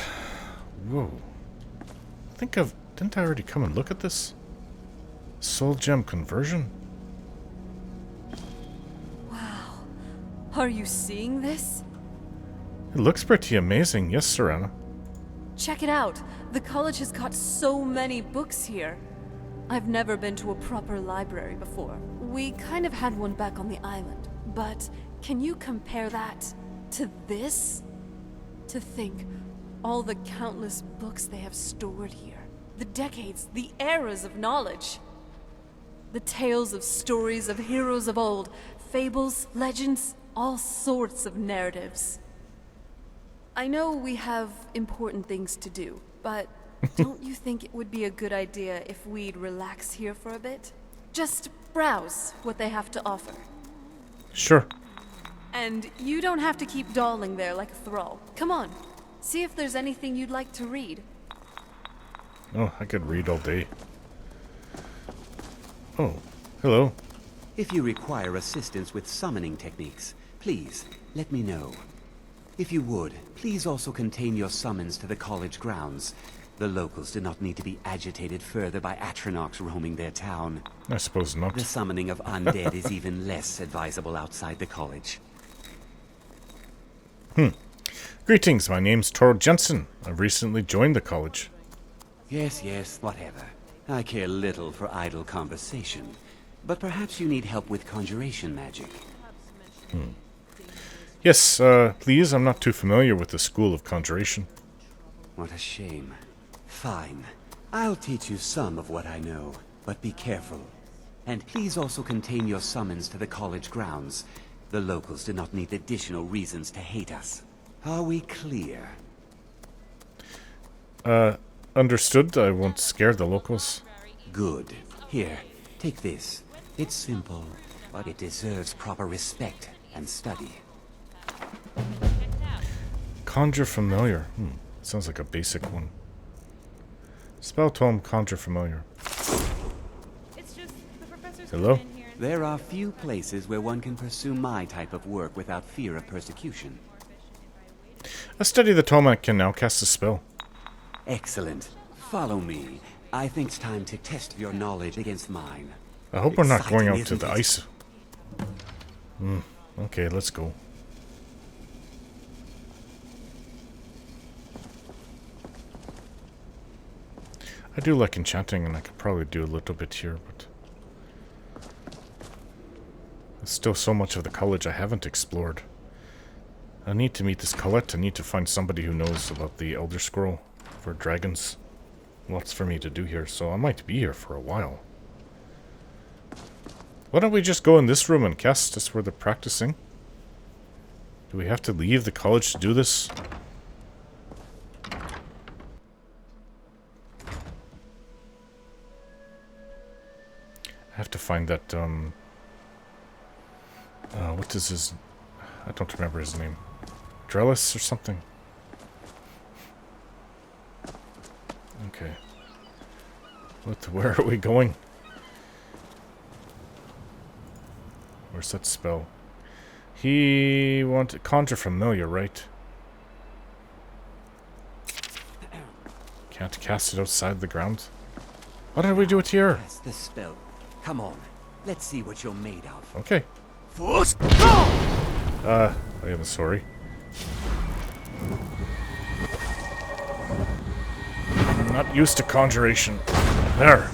Whoa. Didn't I already come and look at this? Soul gem conversion? Wow. Are you seeing this? It looks pretty amazing. Yes, Serena. Check it out. The college has got so many books here. I've never been to a proper library before. We kind of had one back on the island. But can you compare that to this? To think, all the countless books they have stored here. The decades, the eras of knowledge. The tales of stories of heroes of old, fables, legends, all sorts of narratives. I know we have important things to do, but don't you think it would be a good idea if we'd relax here for a bit? Just browse what they have to offer. Sure. And you don't have to keep dawdling there like a thrall. Come on, see if there's anything you'd like to read. Oh, I could read all day. Oh, hello. If you require assistance with summoning techniques, please let me know. If you would, please also contain your summons to the college grounds. The locals do not need to be agitated further by Atronachs roaming their town. I suppose not. The summoning of undead is even less advisable outside the college. Greetings, my name's Tor Jensen. I've recently joined the college. Yes, whatever. I care little for idle conversation. But perhaps you need help with conjuration magic. Yes, please, I'm not too familiar with the School of Conjuration. What a shame. Fine. I'll teach you some of what I know, but be careful. And please also contain your summons to the college grounds. The locals do not need additional reasons to hate us. Are we clear? Understood. I won't scare the locals. Good. Here, take this. It's simple, but it deserves proper respect and study. Conjure Familiar. Sounds like a basic one. Spell tome Conjure Familiar. Hello? There are few places where one can pursue my type of work without fear of persecution. I study the tome. I can now cast a spell. Excellent. Follow me. I think it's time to test your knowledge against mine. I hope we're not going Exciting, out to the isn't it? ice. Okay, let's go. I do like enchanting, and I could probably do a little bit here, but there's still so much of the college I haven't explored. I need to meet this Colette. I need to find somebody who knows about the Elder Scroll for dragons. Lots for me to do here, so I might be here for a while. Why don't we just go in this room and cast this where they're practicing? Do we have to leave the college to do this? I have to find that, what is his... I don't remember his name. Drellis or something? Okay. Where are we going? Where's that spell? He wanted Conjure Familiar, right? Can't cast it outside the ground? Why did we do it here? That's the spell. Come on. Let's see what you're made of. Okay. Force. I am sorry. I'm not used to conjuration. There.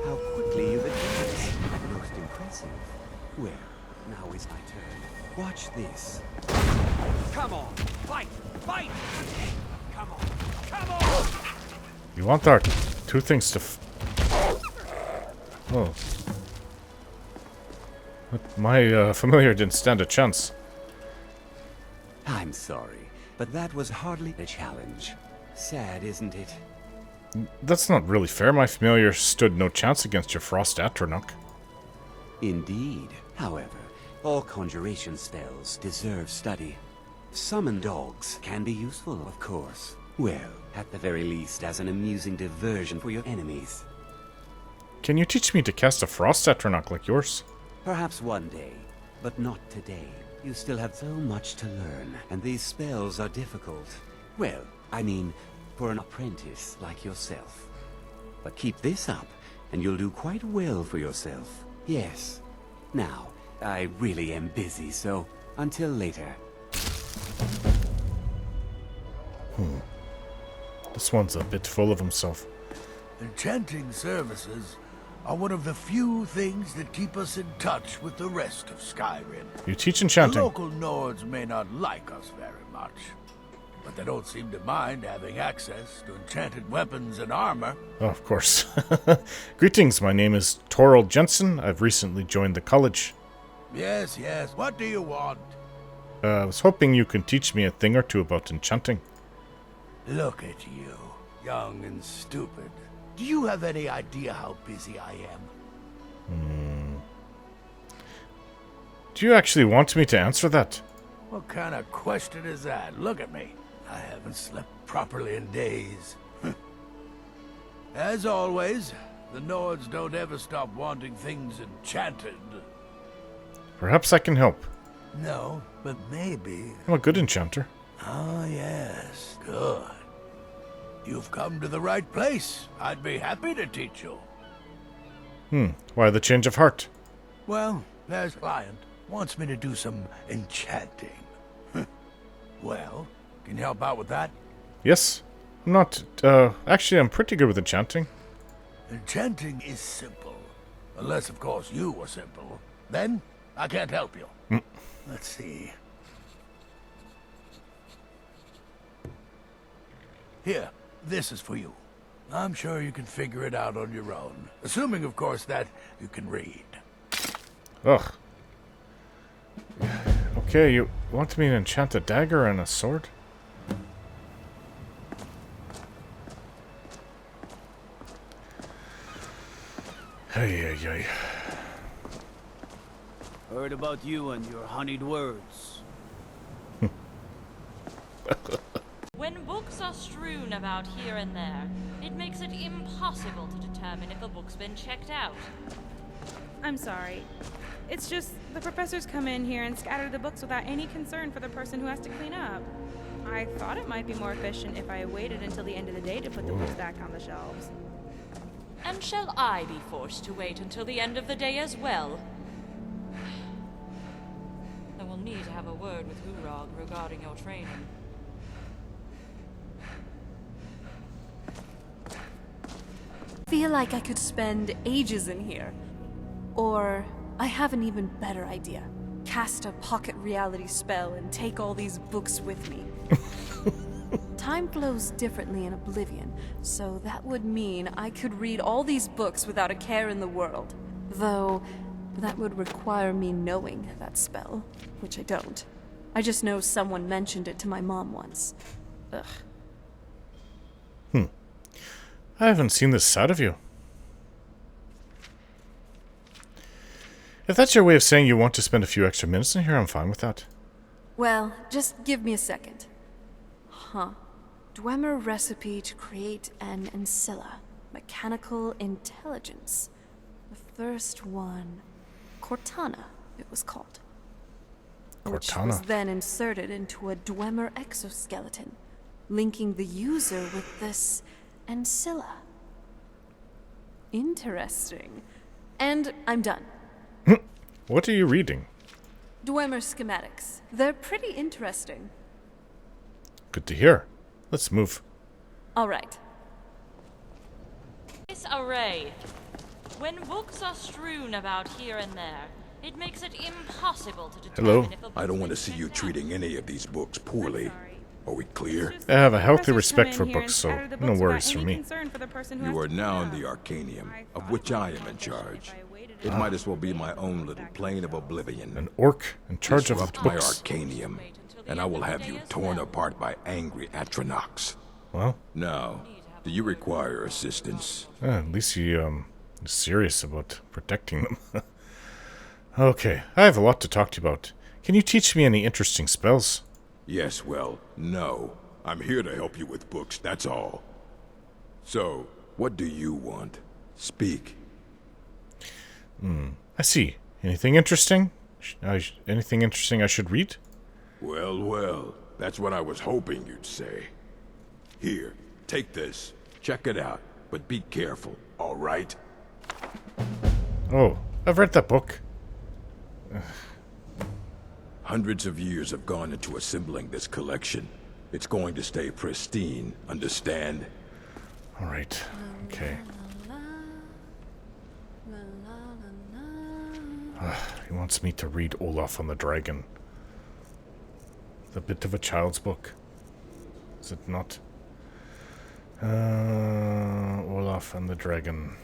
How quickly you've advanced. Most impressive. Well, now is my turn. Watch this. Come on. Fight. Fight. Come on. Come on. You want our two things to oh. But my familiar didn't stand a chance. I'm sorry, but that was hardly a challenge. Sad, isn't it? That's not really fair. My familiar stood no chance against your Frost Atronach. Indeed. However, all conjuration spells deserve study. Summon dogs can be useful, of course, Well, at the very least, as an amusing diversion for your enemies. Can you teach me to cast a frost atronach like yours? Perhaps one day, but not today. You still have so much to learn, and these spells are difficult. Well, I mean, for an apprentice like yourself. But keep this up, and you'll do quite well for yourself. Yes. Now, I really am busy, so until later. This one's a bit full of himself. Enchanting services are one of the few things that keep us in touch with the rest of Skyrim. You teach enchanting. The local Nords may not like us very much, but they don't seem to mind having access to enchanted weapons and armor. Oh, of course. Greetings, my name is Torald Jensen. I've recently joined the college. Yes, what do you want? I was hoping you can teach me a thing or two about enchanting. Look at you, young and stupid. Do you have any idea how busy I am? Do you actually want me to answer that? What kind of question is that? Look at me. I haven't slept properly in days. As always, the Nords don't ever stop wanting things enchanted. Perhaps I can help. No, but maybe. I'm a good enchanter. Oh, yes. Good. You've come to the right place. I'd be happy to teach you. Why the change of heart? Well, there's a client. Wants me to do some enchanting. Well, can you help out with that? Yes. Actually, I'm pretty good with enchanting. Enchanting is simple. Unless, of course, you are simple. Then, I can't help you. Let's see. Here, this is for you. I'm sure you can figure it out on your own. Assuming, of course, that you can read. Ugh. Okay, you want me to enchant a dagger and a sword? Hey. Heard about you and your honeyed words. When books are strewn about here and there, it makes it impossible to determine if a book's been checked out. I'm sorry. It's just the professors come in here and scatter the books without any concern for the person who has to clean up. I thought it might be more efficient if I waited until the end of the day to put the books back on the shelves. And shall I be forced to wait until the end of the day as well? I will need to have a word with Urog regarding your training. I feel like I could spend ages in here. Or I have an even better idea. Cast a pocket reality spell and take all these books with me. Time flows differently in Oblivion, so that would mean I could read all these books without a care in the world. Though, that would require me knowing that spell, which I don't. I just know someone mentioned it to my mom once. Ugh. I haven't seen this side of you. If that's your way of saying you want to spend a few extra minutes in here, I'm fine with that. Well, just give me a second. Dwemer recipe to create an ancilla. Mechanical intelligence. The first one. Cortana, it was called. Which was then inserted into a Dwemer exoskeleton, linking the user with this ancilla. Interesting. And I'm done. What are you reading? Dwemer schematics. They're pretty interesting. Good to hear. Let's move. All right. This array. When books are strewn about here and there, it makes it impossible to determine if a book I don't want to see you treating any of these books poorly. Are we clear? I have a healthy respect for books, so no worries from me. You are now in the Arcanium, of which I am in charge. It might as well be my own little plane of oblivion. An orc in charge of Disrupt my Arcanium, and I will have you torn apart by angry Atronachs. Well. Now, do you require assistance? At least he is serious about protecting them. Okay, I have a lot to talk to you about. Can you teach me any interesting spells? Yes, well, no. I'm here to help you with books, that's all. So, what do you want? Speak. I see. Anything interesting? Anything interesting I should read? Well, well, that's what I was hoping you'd say. Here, take this. Check it out, but be careful, all right? Oh, I've read that book. Hundreds of years have gone into assembling this collection. It's going to stay pristine, understand? All right. Okay. He wants me to read Olaf and the Dragon. It's a bit of a child's book. Is it not? Olaf and the Dragon.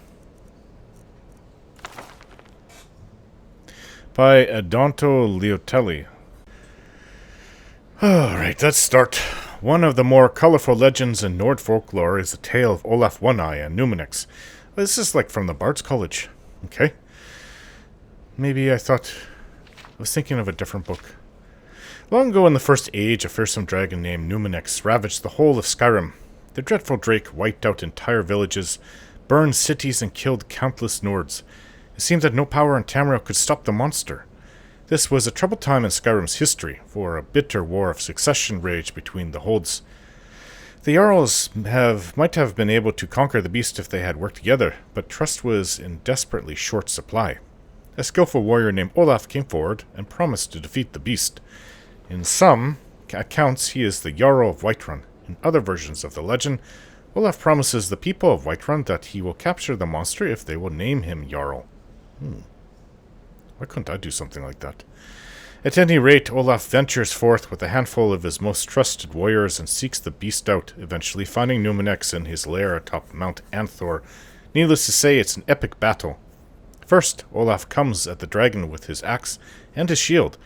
By Adonto Leotelli. Alright, let's start. One of the more colorful legends in Nord folklore is the tale of Olaf One-Eye and Numenix. This is like from the Bard's College. Okay. Maybe I was thinking of a different book. Long ago in the First Age, a fearsome dragon named Numenix ravaged the whole of Skyrim. The dreadful drake wiped out entire villages, burned cities, and killed countless Nords. It seemed that no power in Tamriel could stop the monster. This was a troubled time in Skyrim's history, for a bitter war of succession raged between the holds. The Jarls might have been able to conquer the beast if they had worked together, but trust was in desperately short supply. A skillful warrior named Olaf came forward and promised to defeat the beast. In some accounts, he is the Jarl of Whiterun. In other versions of the legend, Olaf promises the people of Whiterun that he will capture the monster if they will name him Jarl. Why couldn't I do something like that? At any rate, Olaf ventures forth with a handful of his most trusted warriors and seeks the beast out, eventually finding Numenix in his lair atop Mount Anthor. Needless to say, it's an epic battle. First, Olaf comes at the dragon with his axe and his shield.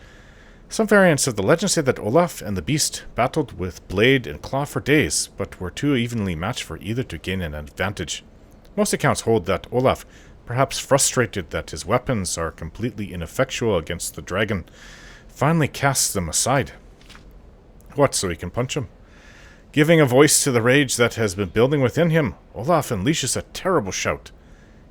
Some variants of the legend say that Olaf and the beast battled with blade and claw for days, but were too evenly matched for either to gain an advantage. Most accounts hold that Olaf, perhaps frustrated that his weapons are completely ineffectual against the dragon, finally casts them aside. What, so he can punch him? Giving a voice to the rage that has been building within him, Olaf unleashes a terrible shout.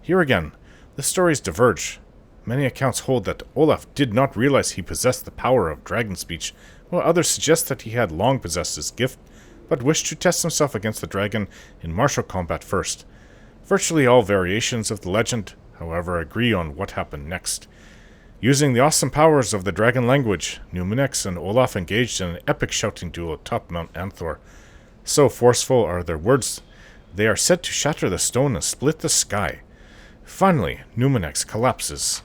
Here again, the stories diverge. Many accounts hold that Olaf did not realize he possessed the power of dragon speech, while others suggest that he had long possessed this gift, but wished to test himself against the dragon in martial combat first. Virtually all variations of the legend, however, agree on what happened next. Using the awesome powers of the dragon language, Numenix and Olaf engaged in an epic shouting duel atop Mount Anthor. So forceful are their words, they are said to shatter the stone and split the sky. Finally, Numenix collapses.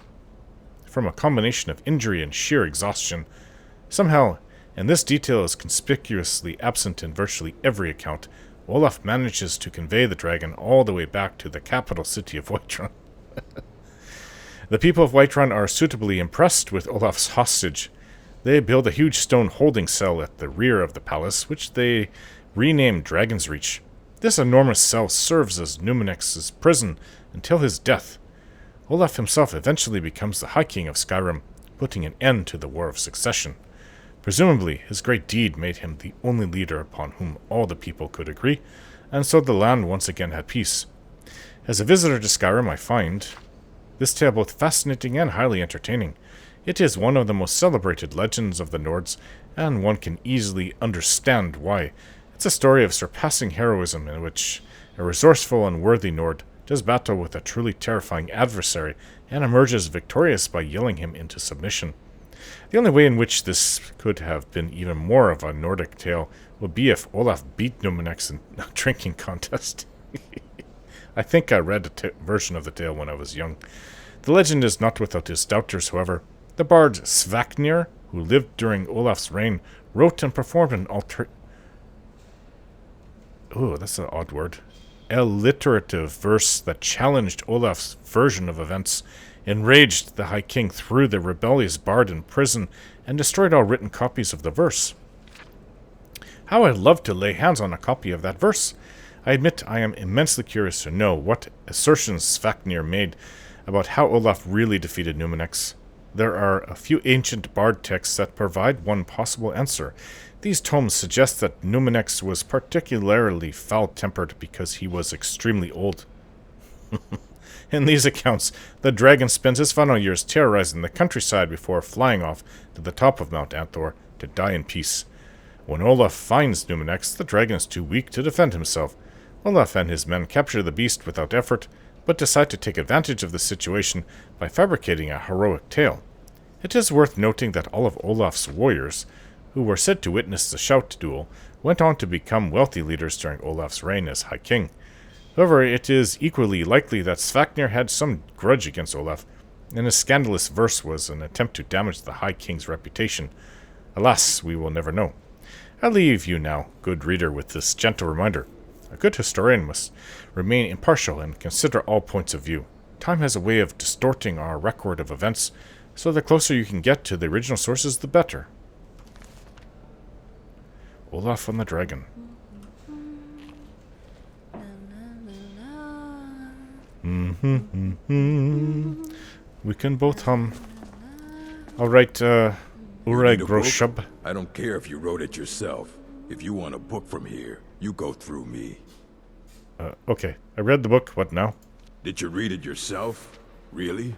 From a combination of injury and sheer exhaustion. Somehow, and this detail is conspicuously absent in virtually every account, Olaf manages to convey the dragon all the way back to the capital city of Whiterun. The people of Whiterun are suitably impressed with Olaf's hostage. They build a huge stone holding cell at the rear of the palace, which they rename Dragon's Reach. This enormous cell serves as Numenix's prison until his death. Olaf himself eventually becomes the High King of Skyrim, putting an end to the War of Succession. Presumably, his great deed made him the only leader upon whom all the people could agree, and so the land once again had peace. As a visitor to Skyrim, I find this tale both fascinating and highly entertaining. It is one of the most celebrated legends of the Nords, and one can easily understand why. It's a story of surpassing heroism in which a resourceful and worthy Nord does battle with a truly terrifying adversary and emerges victorious by yelling him into submission. The only way in which this could have been even more of a Nordic tale would be if Olaf beat Numenix in a drinking contest. I think I read a version of the tale when I was young. The legend is not without its doubters, however. The bard Svaknir, who lived during Olaf's reign, wrote and performed an that's an odd word. Alliterative verse that challenged Olaf's version of events, enraged the High King, threw the rebellious bard in prison, and destroyed all written copies of the verse. How I'd love to lay hands on a copy of that verse. I admit I am immensely curious to know what assertions Svaknir made about how Olaf really defeated Numenix. There are a few ancient bard texts that provide one possible answer. These tomes suggest that Numinex was particularly foul-tempered because he was extremely old. In these accounts, the dragon spends his final years terrorizing the countryside before flying off to the top of Mount Anthor to die in peace. When Olaf finds Numinex, the dragon is too weak to defend himself. Olaf and his men capture the beast without effort, but decide to take advantage of the situation by fabricating a heroic tale. It is worth noting that all of Olaf's warriors, who were said to witness the Shout duel, went on to become wealthy leaders during Olaf's reign as High King. However, it is equally likely that Svafnir had some grudge against Olaf, and his scandalous verse was an attempt to damage the High King's reputation. Alas, we will never know. I leave you now, good reader, with this gentle reminder. A good historian must remain impartial and consider all points of view. Time has a way of distorting our record of events, so the closer you can get to the original sources, the better. Olaf and the Dragon. We can both hum. Alright, gro-Shub. I don't care if you wrote it yourself. If you want a book from here, you go through me. Okay. I read the book. What now? Did you read it yourself? Really?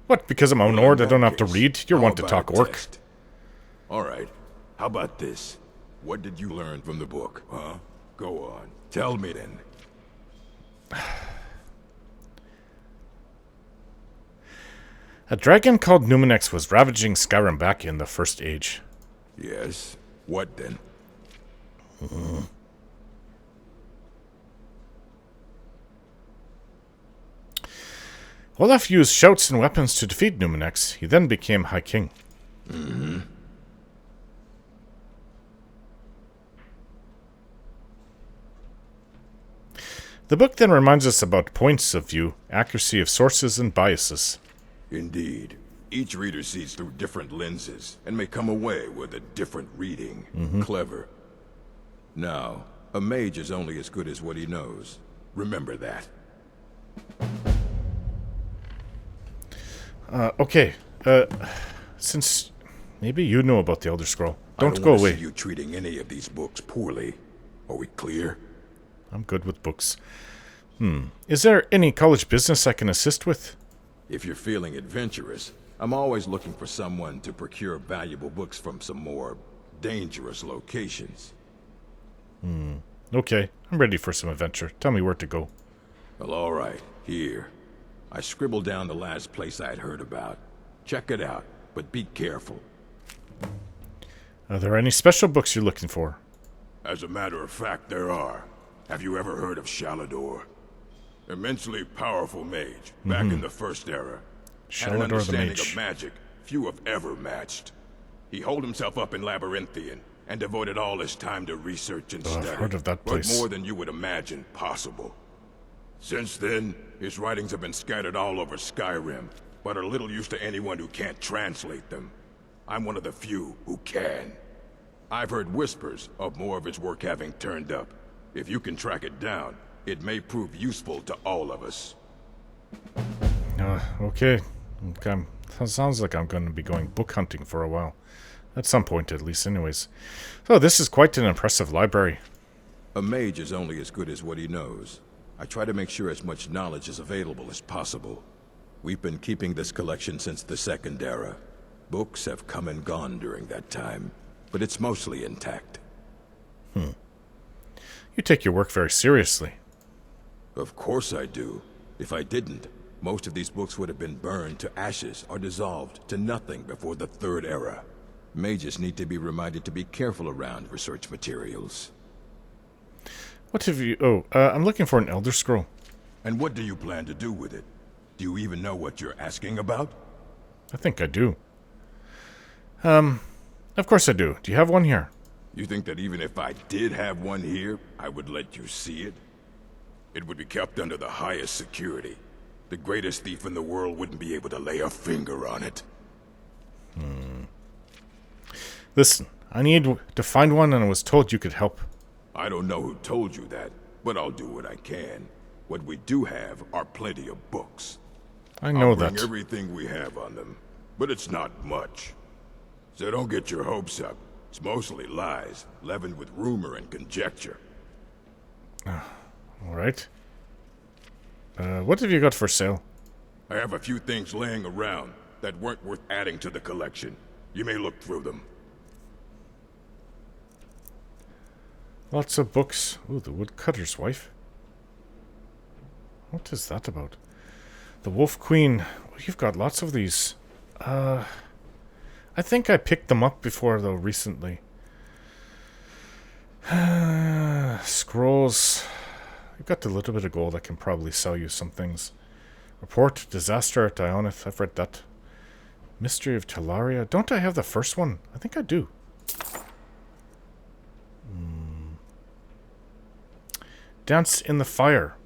What, because I'm a Nord, I don't have to read? You're one to talk orc. Alright. How about this? What did you learn from the book, huh? Go on. Tell me then. A dragon called Numinex was ravaging Skyrim back in the First Age. Yes. What then? Olaf used shouts and weapons to defeat Numinex. He then became High King. The book then reminds us about points of view, accuracy of sources, and biases. Indeed. Each reader sees through different lenses and may come away with a different reading. Clever. Now, a mage is only as good as what he knows. Remember that. Okay. Since maybe you know about the Elder Scroll, don't go away. See you treating any of these books poorly. Are we clear? I'm good with books. Is there any college business I can assist with? If you're feeling adventurous, I'm always looking for someone to procure valuable books from some more dangerous locations. Okay, I'm ready for some adventure. Tell me where to go. Well, alright. Here. I scribbled down the last place I'd heard about. Check it out, but be careful. Are there any special books you're looking for? As a matter of fact, there are. Have you ever heard of Shalador? Immensely powerful mage, back in the First Era. Had an understanding of magic few have ever matched. He holed himself up in Labyrinthian and devoted all his time to research and study. I've heard of that place. But more than you would imagine possible. Since then, his writings have been scattered all over Skyrim, but are little use to anyone who can't translate them. I'm one of the few who can. I've heard whispers of more of his work having turned up. If you can track it down, it may prove useful to all of us. Okay. Sounds like I'm going to be going book hunting for a while. At some point, at least, anyways. So, this is quite an impressive library. A mage is only as good as what he knows. I try to make sure as much knowledge is available as possible. We've been keeping this collection since the Second Era. Books have come and gone during that time, but it's mostly intact. You take your work very seriously. Of course I do. If I didn't, most of these books would have been burned to ashes or dissolved to nothing before the Third Era. Mages need to be reminded to be careful around research materials. What have you... I'm looking for an Elder Scroll. And what do you plan to do with it? Do you even know what you're asking about? I think I do. Of course I do. Do you have one here? You think that even if I did have one here, I would let you see it? It would be kept under the highest security. The greatest thief in the world wouldn't be able to lay a finger on it. Listen, I need to find one and I was told you could help. I don't know who told you that, but I'll do what I can. What we do have are plenty of books. I know I'll that. bring everything we have on them, but it's not much. So don't get your hopes up. It's mostly lies, leavened with rumor and conjecture. Alright. What have you got for sale? I have a few things laying around that weren't worth adding to the collection. You may look through them. Lots of books. Ooh, the woodcutter's wife. What is that about? The Wolf Queen. Well, you've got lots of these. I think I picked them up before, though, recently. Scrolls. You've got a little bit of gold. I can probably sell you some things. Report. Disaster at Dionith. I've read that. Mystery of Talaria. Don't I have the first one? I think I do. Dance in the Fire.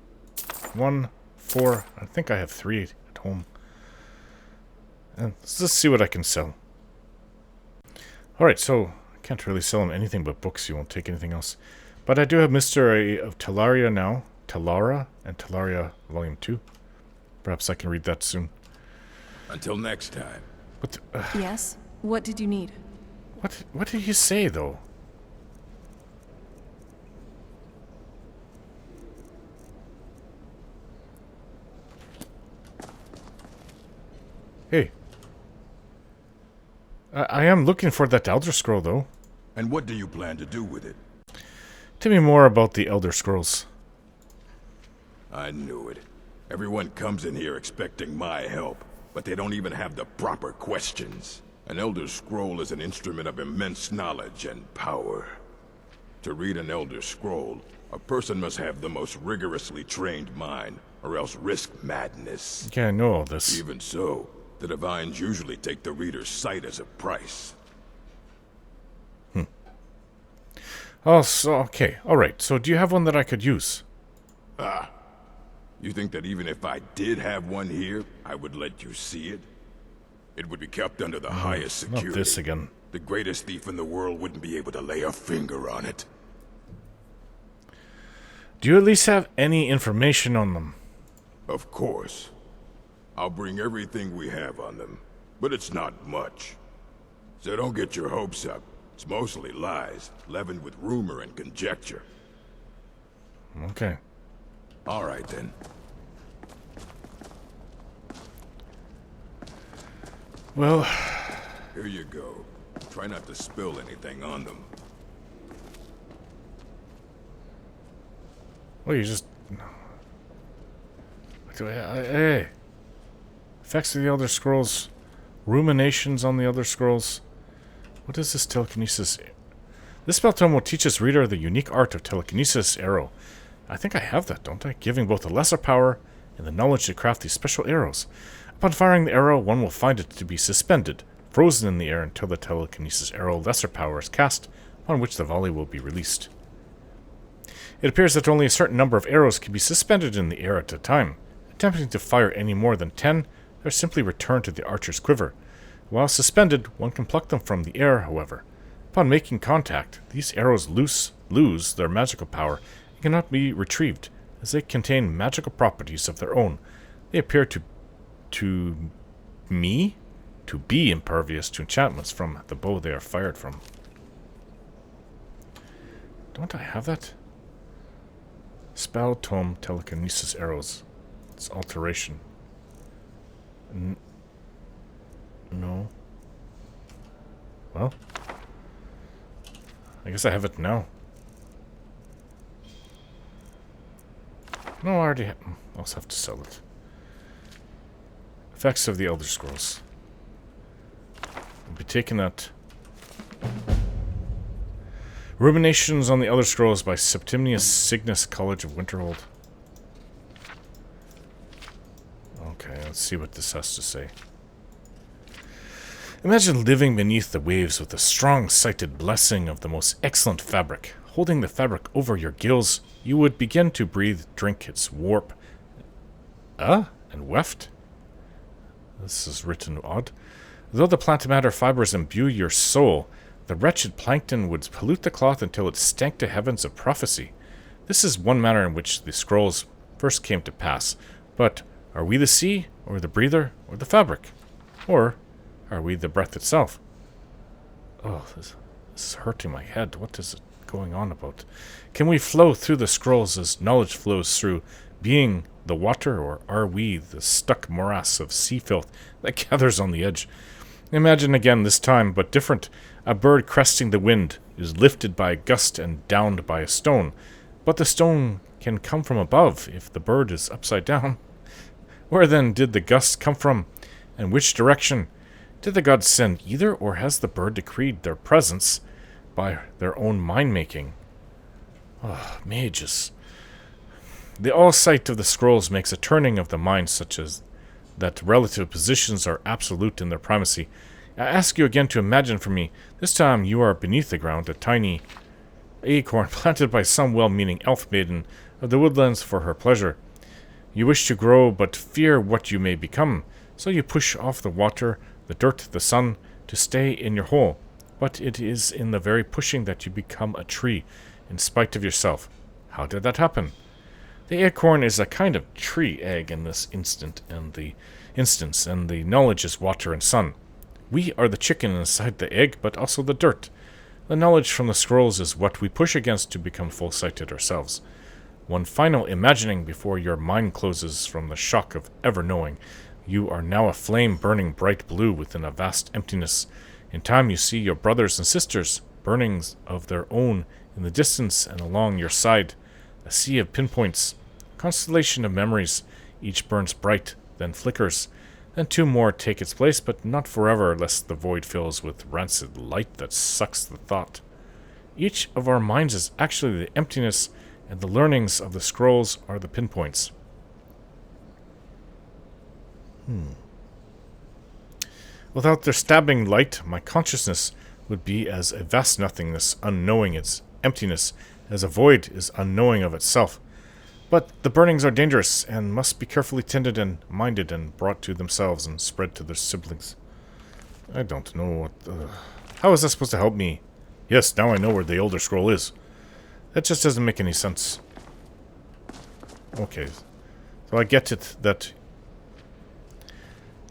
1, 4. I think I have 3 at home. And let's just see what I can sell. Alright, so I can't really sell him anything but books. You won't take anything else. But I do have Mystery of Talaria now. Talara and Talaria Volume 2. Perhaps I can read that soon. Until next time. What? Yes? What did you need? What did you say, though? Hey. I am looking for that Elder Scroll, though. And what do you plan to do with it? Tell me more about the Elder Scrolls. I knew it. Everyone comes in here expecting my help, but they don't even have the proper questions. An Elder Scroll is an instrument of immense knowledge and power. To read an Elder Scroll, a person must have the most rigorously trained mind, or else risk madness. Yeah, I know all this. Even so, the Divines usually take the reader's sight as a price. Oh, so, okay. Alright, so do you have one that I could use? Ah. You think that even if I did have one here, I would let you see it? It would be kept under the highest security. Not this again. The greatest thief in the world wouldn't be able to lay a finger on it. Do you at least have any information on them? Of course. I'll bring everything we have on them, but it's not much. So don't get your hopes up. It's mostly lies, leavened with rumor and conjecture. Okay. All right, then. Well... Here you go. Try not to spill anything on them. Well, you just... Hey. Effects of the Elder Scrolls. Ruminations on the Elder Scrolls. What is this telekinesis? This spell tome will teach its reader the unique art of telekinesis arrow. I think I have that, don't I? Giving both a lesser power and the knowledge to craft these special arrows. Upon firing the arrow, one will find it to be suspended, frozen in the air until the telekinesis arrow lesser power is cast, upon which the volley will be released. It appears that only a certain number of arrows can be suspended in the air at a time. Attempting to fire any more than 10, they are simply returned to the archer's quiver. While suspended, one can pluck them from the air, however. Upon making contact, these arrows lose their magical power and cannot be retrieved, as they contain magical properties of their own. They appear to be impervious to enchantments from the bow they are fired from. Don't I have that? Spell tome telekinesis arrows. It's alteration. No. Well, I guess I have it now. No, I already have. I also have to sell it. Effects of the Elder Scrolls. I'll be taking that. Ruminations on the Elder Scrolls by Septimius Cygnus, College of Winterhold. Okay, let's see what this has to say. Imagine living beneath the waves with the strong-sighted blessing of the most excellent fabric. Holding the fabric over your gills, you would begin to breathe, drink its warp. And weft? This is written odd. Though the plant matter fibers imbue your soul, the wretched plankton would pollute the cloth until it stank to heavens of prophecy. This is one manner in which the scrolls first came to pass. But are we the sea, or the breather, or the fabric? Or are we the breath itself? Oh, this This is hurting my head. What is it going on about? Can we flow through the scrolls as knowledge flows through being the water, or are we the stuck morass of sea filth that gathers on the edge? Imagine again this time, but different. A bird cresting the wind is lifted by a gust and downed by a stone. But the stone can come from above if the bird is upside down. Where then did the gust come from? And which direction? Did the gods send either, or has the bird decreed their presence by their own mind-making? Ah, mages. The all-sight of the scrolls makes a turning of the mind such as that relative positions are absolute in their primacy. I ask you again to imagine for me. This time you are beneath the ground, a tiny acorn planted by some well-meaning elf maiden of the woodlands for her pleasure. You wish to grow, but fear what you may become, so you push off the water, the dirt, the sun, to stay in your hole. But it is in the very pushing that you become a tree, in spite of yourself. How did that happen? The acorn is a kind of tree egg in this instance, and the knowledge is water and sun. We are the chicken inside the egg, but also the dirt. The knowledge from the scrolls is what we push against to become full-sighted ourselves. One final imagining before your mind closes from the shock of ever knowing. You are now a flame burning bright blue within a vast emptiness. In time you see your brothers and sisters, burnings of their own, in the distance and along your side. A sea of pinpoints, constellation of memories. Each burns bright, then flickers. Then two more take its place, but not forever, lest the void fills with rancid light that sucks the thought. Each of our minds is actually the emptiness, and the learnings of the scrolls are the pinpoints. Without their stabbing light, my consciousness would be as a vast nothingness, unknowing its emptiness, as a void is unknowing of itself. But the burnings are dangerous, and must be carefully tended and minded and brought to themselves and spread to their siblings. I don't know what... how is that supposed to help me? Yes, now I know where the Elder Scroll is. That just doesn't make any sense. Okay. So I get it that...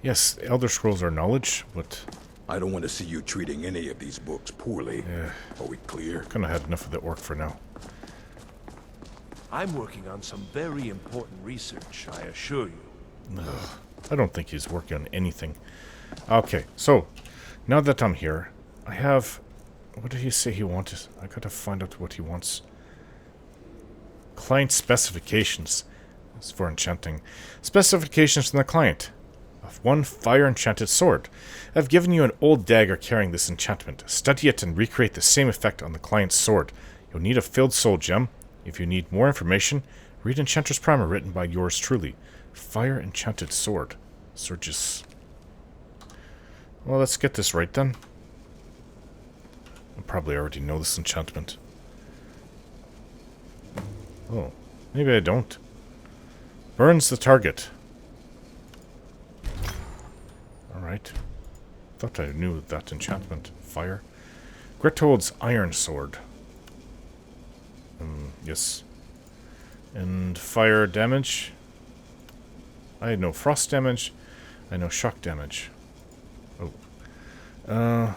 Yes, Elder Scrolls are knowledge, but... I don't want to see you treating any of these books poorly. Yeah. Are we clear? Kinda had enough of the orc for now. I'm working on some very important research, I assure you. I don't think he's working on anything. Okay, so, now that I'm here, I have... What did he say he wanted? I gotta find out what he wants. Client specifications. That's for enchanting. Specifications from the client. Of one fire-enchanted sword. I've given you an old dagger carrying this enchantment. Study it and recreate the same effect on the client's sword. You'll need a filled soul gem. If you need more information, read Enchanter's Primer written by yours truly. Fire-enchanted sword. Surges. Well, let's get this right then. I probably already know this enchantment. Oh, maybe I don't. Burns the target. Alright. Thought I knew that enchantment. Fire. Grethold's iron sword. Yes. And fire damage. I know frost damage. I know shock damage. Oh.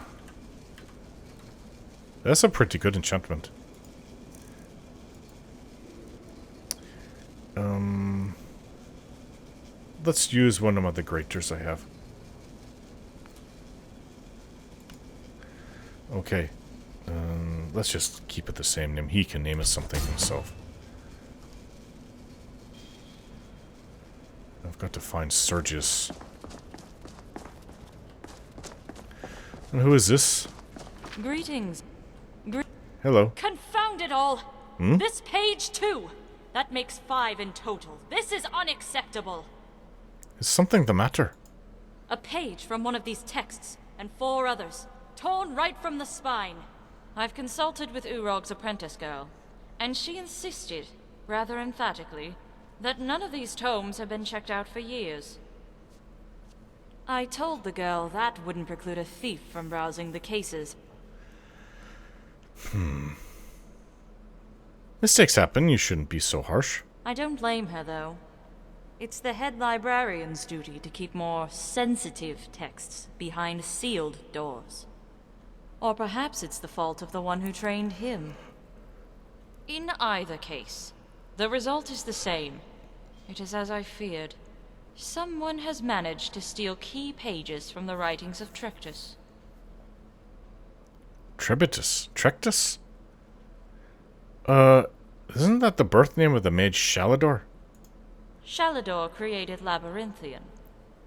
That's a pretty good enchantment. Let's use one of the graters I have. Okay. Let's just keep it the same name. He can name us something himself. I've got to find Sergius. And who is this? Greetings. Hello. Confound it all! Hmm? This page too! That makes 5 in total. This is unacceptable! Is something the matter? A page from one of these texts, and 4 others, torn right from the spine. I've consulted with Urog's apprentice girl, and she insisted, rather emphatically, that none of these tomes have been checked out for years. I told the girl that wouldn't preclude a thief from browsing the cases. Mistakes happen. You shouldn't be so harsh. I don't blame her, though. It's the head librarian's duty to keep more sensitive texts behind sealed doors. Or perhaps it's the fault of the one who trained him. In either case, the result is the same. It is as I feared. Someone has managed to steal key pages from the writings of Trectus. Trectus? Isn't that the birth name of the mage Shalador? Shalador created Labyrinthian,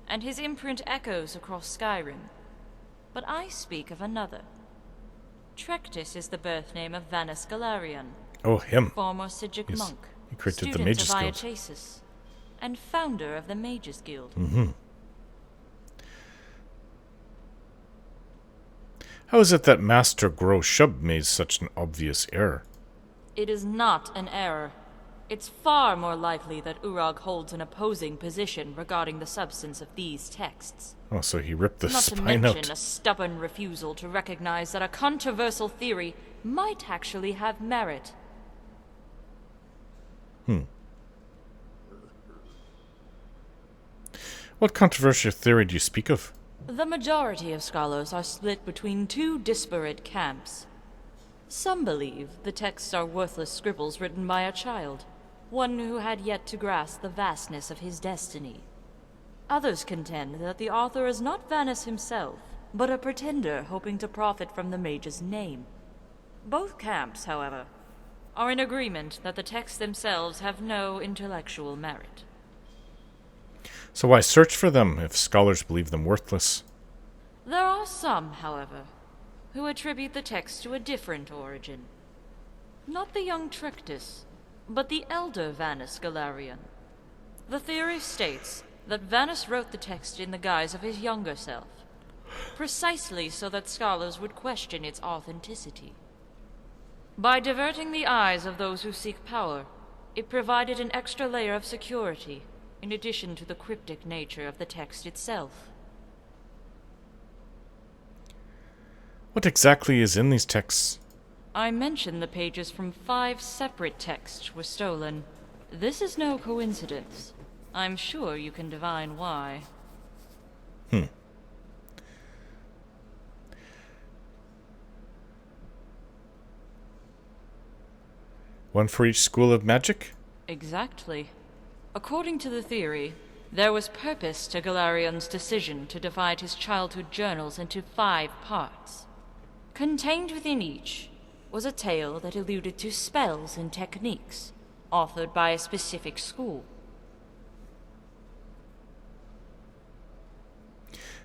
and his imprint echoes across Skyrim. But I speak of another. Trectus is the birth name of Vanus Galarian. Oh, him. Former Sigic monk. He created student the Mages of Guild. Iachasis, and founder of the Mages Guild. Mm-hmm. How is it that Master gro-Shub made such an obvious error? It is not an error. It's far more likely that Urag holds an opposing position regarding the substance of these texts. Oh, so he ripped the Not to spine mention out. a stubborn refusal to recognize that a controversial theory might actually have merit. What controversial theory do you speak of? The majority of scholars are split between two disparate camps. Some believe the texts are worthless scribbles written by a child, one who had yet to grasp the vastness of his destiny. Others contend that the author is not Vanus himself, but a pretender hoping to profit from the mage's name. Both camps, however, are in agreement that the texts themselves have no intellectual merit. So why search for them if scholars believe them worthless? There are some, however, who attribute the text to a different origin. Not the young Trectus, but the elder Vanus Galarian. The theory states that Vanus wrote the text in the guise of his younger self, precisely so that scholars would question its authenticity. By diverting the eyes of those who seek power, it provided an extra layer of security, in addition to the cryptic nature of the text itself. What exactly is in these texts? I mentioned the pages from 5 separate texts were stolen. This is no coincidence. I'm sure you can divine why. One for each school of magic? Exactly. According to the theory, there was purpose to Galarian's decision to divide his childhood journals into 5 parts. Contained within each was a tale that alluded to spells and techniques, authored by a specific school.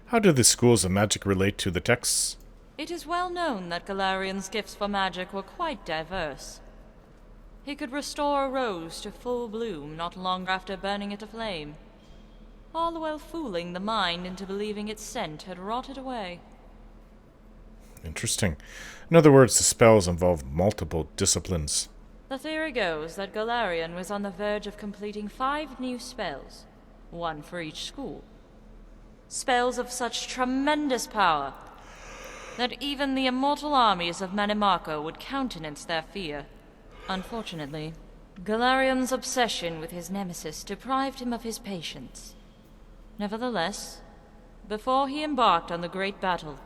How do the schools of magic relate to the texts? It is well known that Galarian's gifts for magic were quite diverse. He could restore a rose to full bloom not long after burning it aflame, all the while fooling the mind into believing its scent had rotted away. Interesting. In other words, the spells involved multiple disciplines. The theory goes that Galarian was on the verge of completing 5 new spells, one for each school. Spells of such tremendous power that even the immortal armies of Manimarco would countenance their fear. Unfortunately, Galarian's obsession with his nemesis deprived him of his patience. Nevertheless, before he embarked on the great battle,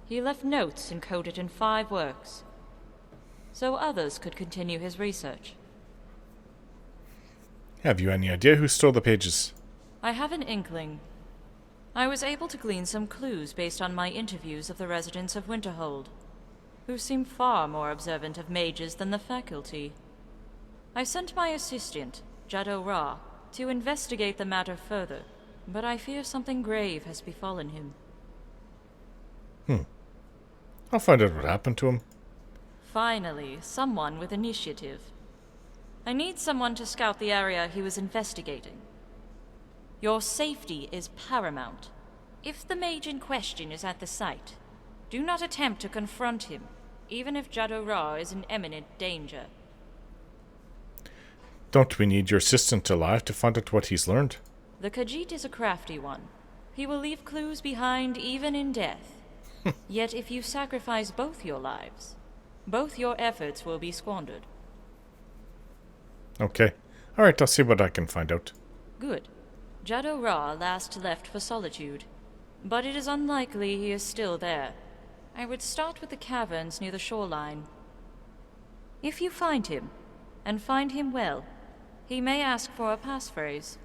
he left notes encoded in 5 works, so others could continue his research. Have you any idea who stole the pages? I have an inkling. I was able to glean some clues based on my interviews of the residents of Winterhold, who seem far more observant of mages than the faculty. I sent my assistant, Jado Ra, to investigate the matter further, but I fear something grave has befallen him. I'll find out what happened to him. Finally, someone with initiative. I need someone to scout the area he was investigating. Your safety is paramount. If the mage in question is at the site, do not attempt to confront him, even if Jado Ra is in imminent danger. Don't we need your assistant alive to find out what he's learned? The Khajiit is a crafty one. He will leave clues behind even in death. Yet if you sacrifice both your lives, both your efforts will be squandered. Okay. Alright, I'll see what I can find out. Good. Jado Ra last left for Solitude, but it is unlikely he is still there. I would start with the caverns near the shoreline. If you find him, and find him well, he may ask for a passphrase.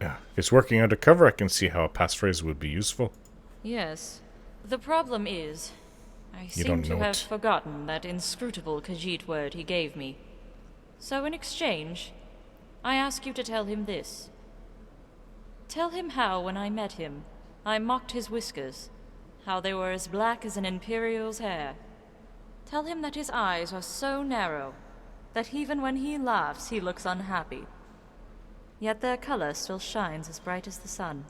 Yeah, if it's working undercover, I can see how a passphrase would be useful. Yes. The problem is, I seem to have forgotten that inscrutable Khajiit word he gave me. So in exchange, I ask you to tell him this. Tell him how, when I met him, I mocked his whiskers, how they were as black as an Imperial's hair. Tell him that his eyes are so narrow that even when he laughs, he looks unhappy. Yet their color still shines as bright as the sun.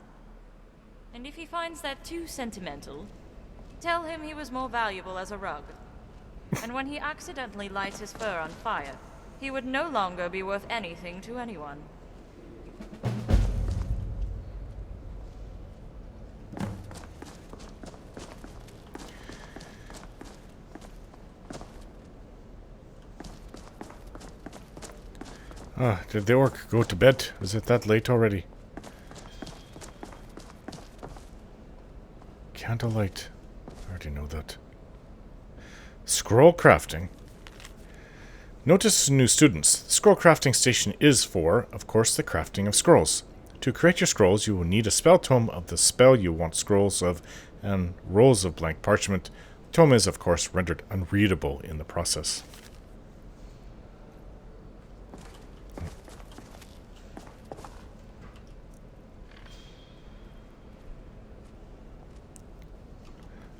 And if he finds that too sentimental, tell him he was more valuable as a rug. And when he accidentally lights his fur on fire, he would no longer be worth anything to anyone. Ah, did the orc go to bed? Is it that late already? Candlelight. I already know that. Scroll crafting. Notice new students. The scroll crafting station is for, of course, the crafting of scrolls. To create your scrolls, you will need a spell tome of the spell you want scrolls of and rolls of blank parchment. The tome is, of course, rendered unreadable in the process.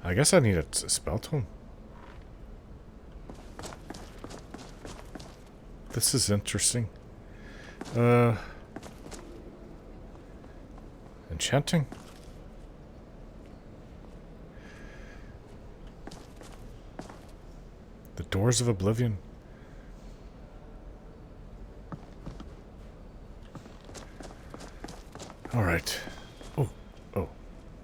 I guess I need a spell tome. This is interesting. Enchanting. The Doors of Oblivion. Alright.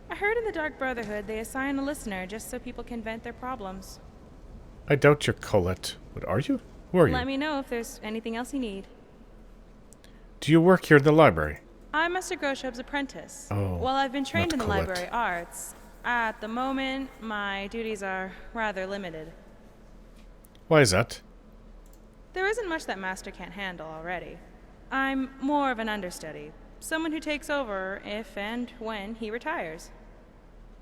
I heard in the Dark Brotherhood they assign a listener just so people can vent their problems. I doubt you're Colette. What are you? Who are you? Let me know if there's anything else you need. Do you work here in the library? I'm Mr. gro-Shub's apprentice. Oh, While I've been trained in the Colette. library arts, at the moment, my duties are rather limited. Why is that? There isn't much that Master can't handle already. I'm more of an understudy, someone who takes over if and when he retires.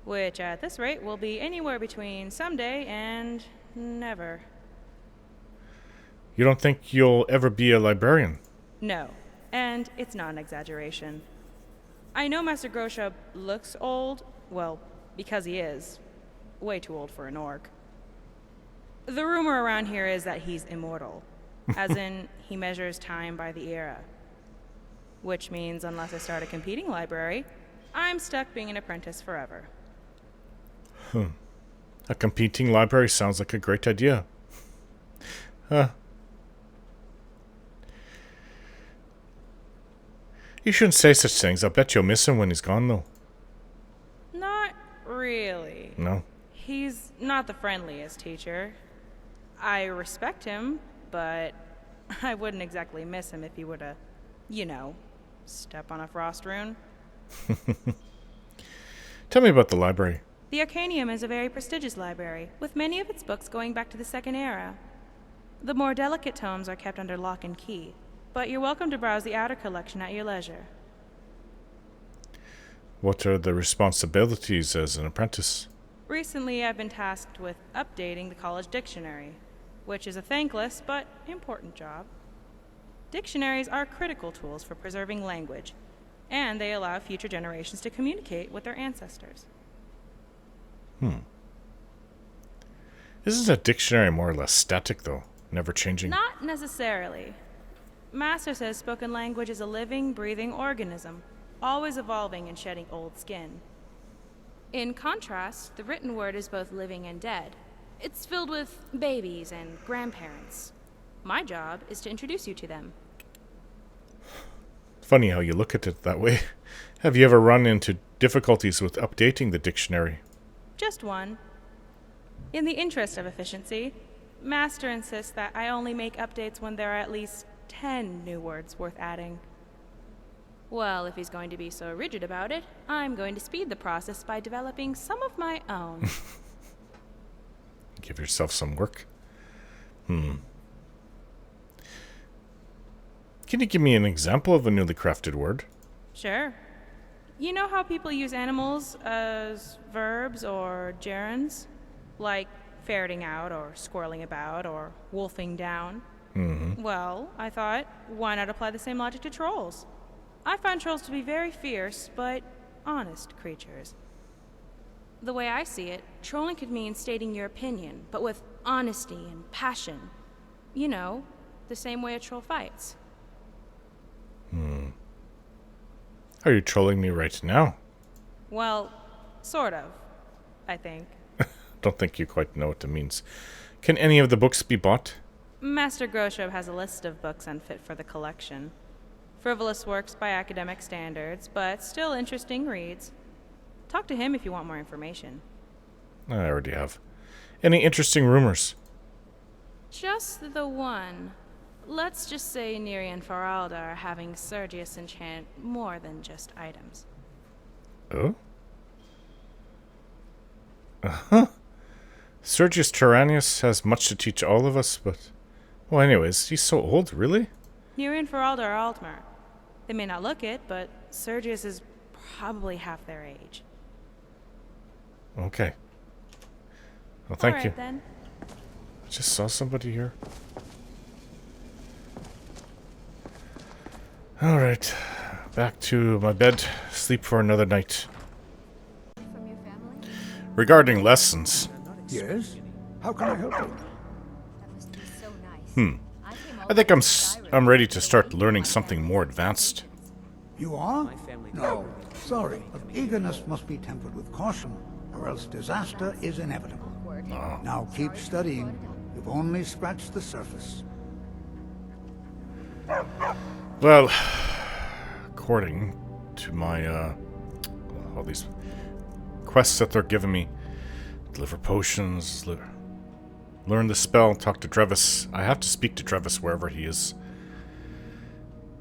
Which, at this rate, will be anywhere between someday and never. You don't think you'll ever be a librarian? No, and it's not an exaggeration. I know Master gro-Shub looks old, well, because he is. Way too old for an orc. The rumor around here is that he's immortal, as in he measures time by the era. Which means unless I start a competing library, I'm stuck being an apprentice forever. A competing library sounds like a great idea. You shouldn't say such things. I bet you'll miss him when he's gone, though. Not really. No? He's not the friendliest teacher. I respect him, but I wouldn't exactly miss him if he were to, you know, step on a frost rune. Tell me about the library. The Arcanium is a very prestigious library, with many of its books going back to the Second Era. The more delicate tomes are kept under lock and key, but you're welcome to browse the outer collection at your leisure. What are the responsibilities as an apprentice? Recently, I've been tasked with updating the college dictionary, which is a thankless but important job. Dictionaries are critical tools for preserving language, and they allow future generations to communicate with their ancestors. Isn't a dictionary more or less static, though? Never changing? Not necessarily. Master says spoken language is a living, breathing organism, always evolving and shedding old skin. In contrast, the written word is both living and dead. It's filled with babies and grandparents. My job is to introduce you to them. Funny how you look at it that way. Have you ever run into difficulties with updating the dictionary? Just one. In the interest of efficiency, Master insists that I only make updates when there are at least 10 new words worth adding. Well, if he's going to be so rigid about it, I'm going to speed the process by developing some of my own. Give yourself some work. Can you give me an example of a newly crafted word? Sure. You know how people use animals as verbs or gerunds? Like ferreting out, or squirreling about, or wolfing down? Well, I thought, why not apply the same logic to trolls? I find trolls to be very fierce, but honest creatures. The way I see it, trolling could mean stating your opinion, but with honesty and passion. You know, the same way a troll fights. Are you trolling me right now? Well, sort of, I think. Don't think you quite know what it means. Can any of the books be bought? Master gro-Shub has a list of books unfit for the collection. Frivolous works by academic standards, but still interesting reads. Talk to him if you want more information. I already have. Any interesting rumors? Just the one. Let's just say Neri and Faralda are having Sergius enchant more than just items. Oh? Uh-huh. Sergius Tyrannius has much to teach all of us, but... Well, anyways, he's so old, really? Neri and Faralda are Altmer. They may not look it, but Sergius is probably half their age. Okay. Well, thank you. All right, then. I just saw somebody here. Alright. Back to my bed. Sleep for another night. Regarding lessons. Yes? How can I help you? I think I'm ready to start learning something more advanced. You are? No, sorry, but eagerness must be tempered with caution, or else disaster is inevitable. Now keep studying. You've only scratched the surface. Well, according to my, all these quests that they're giving me, deliver potions, learn the spell, talk to Drevis. I have to speak to Drevis wherever he is.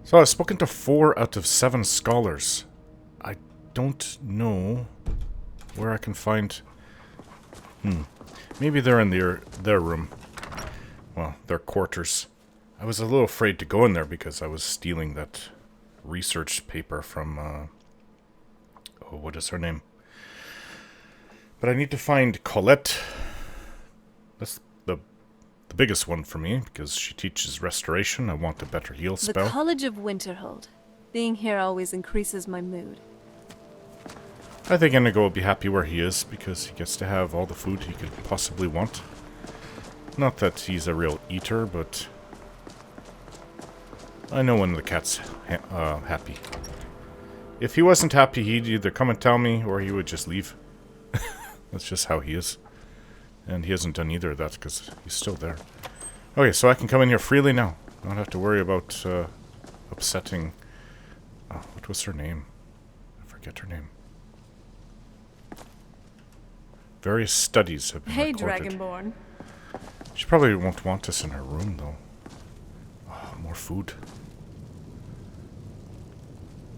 So I've spoken to 4 out of 7 scholars. I don't know where I can find... Maybe they're in their room. Well, their quarters. I was a little afraid to go in there because I was stealing that research paper from... oh, what is her name? But I need to find Colette. That's the biggest one for me, because she teaches restoration. I want a better heal spell. The College of Winterhold. Being here always increases my mood. I think Inigo will be happy where he is, because he gets to have all the food he could possibly want. Not that he's a real eater, but... I know when the cat's happy. If he wasn't happy, he'd either come and tell me, or he would just leave. That's just how he is. And he hasn't done either of that, because he's still there. Okay, so I can come in here freely now. I don't have to worry about upsetting... Oh, what was her name? I forget her name. Various studies have been recorded. Dragonborn. She probably won't want us in her room, though. Oh, more food.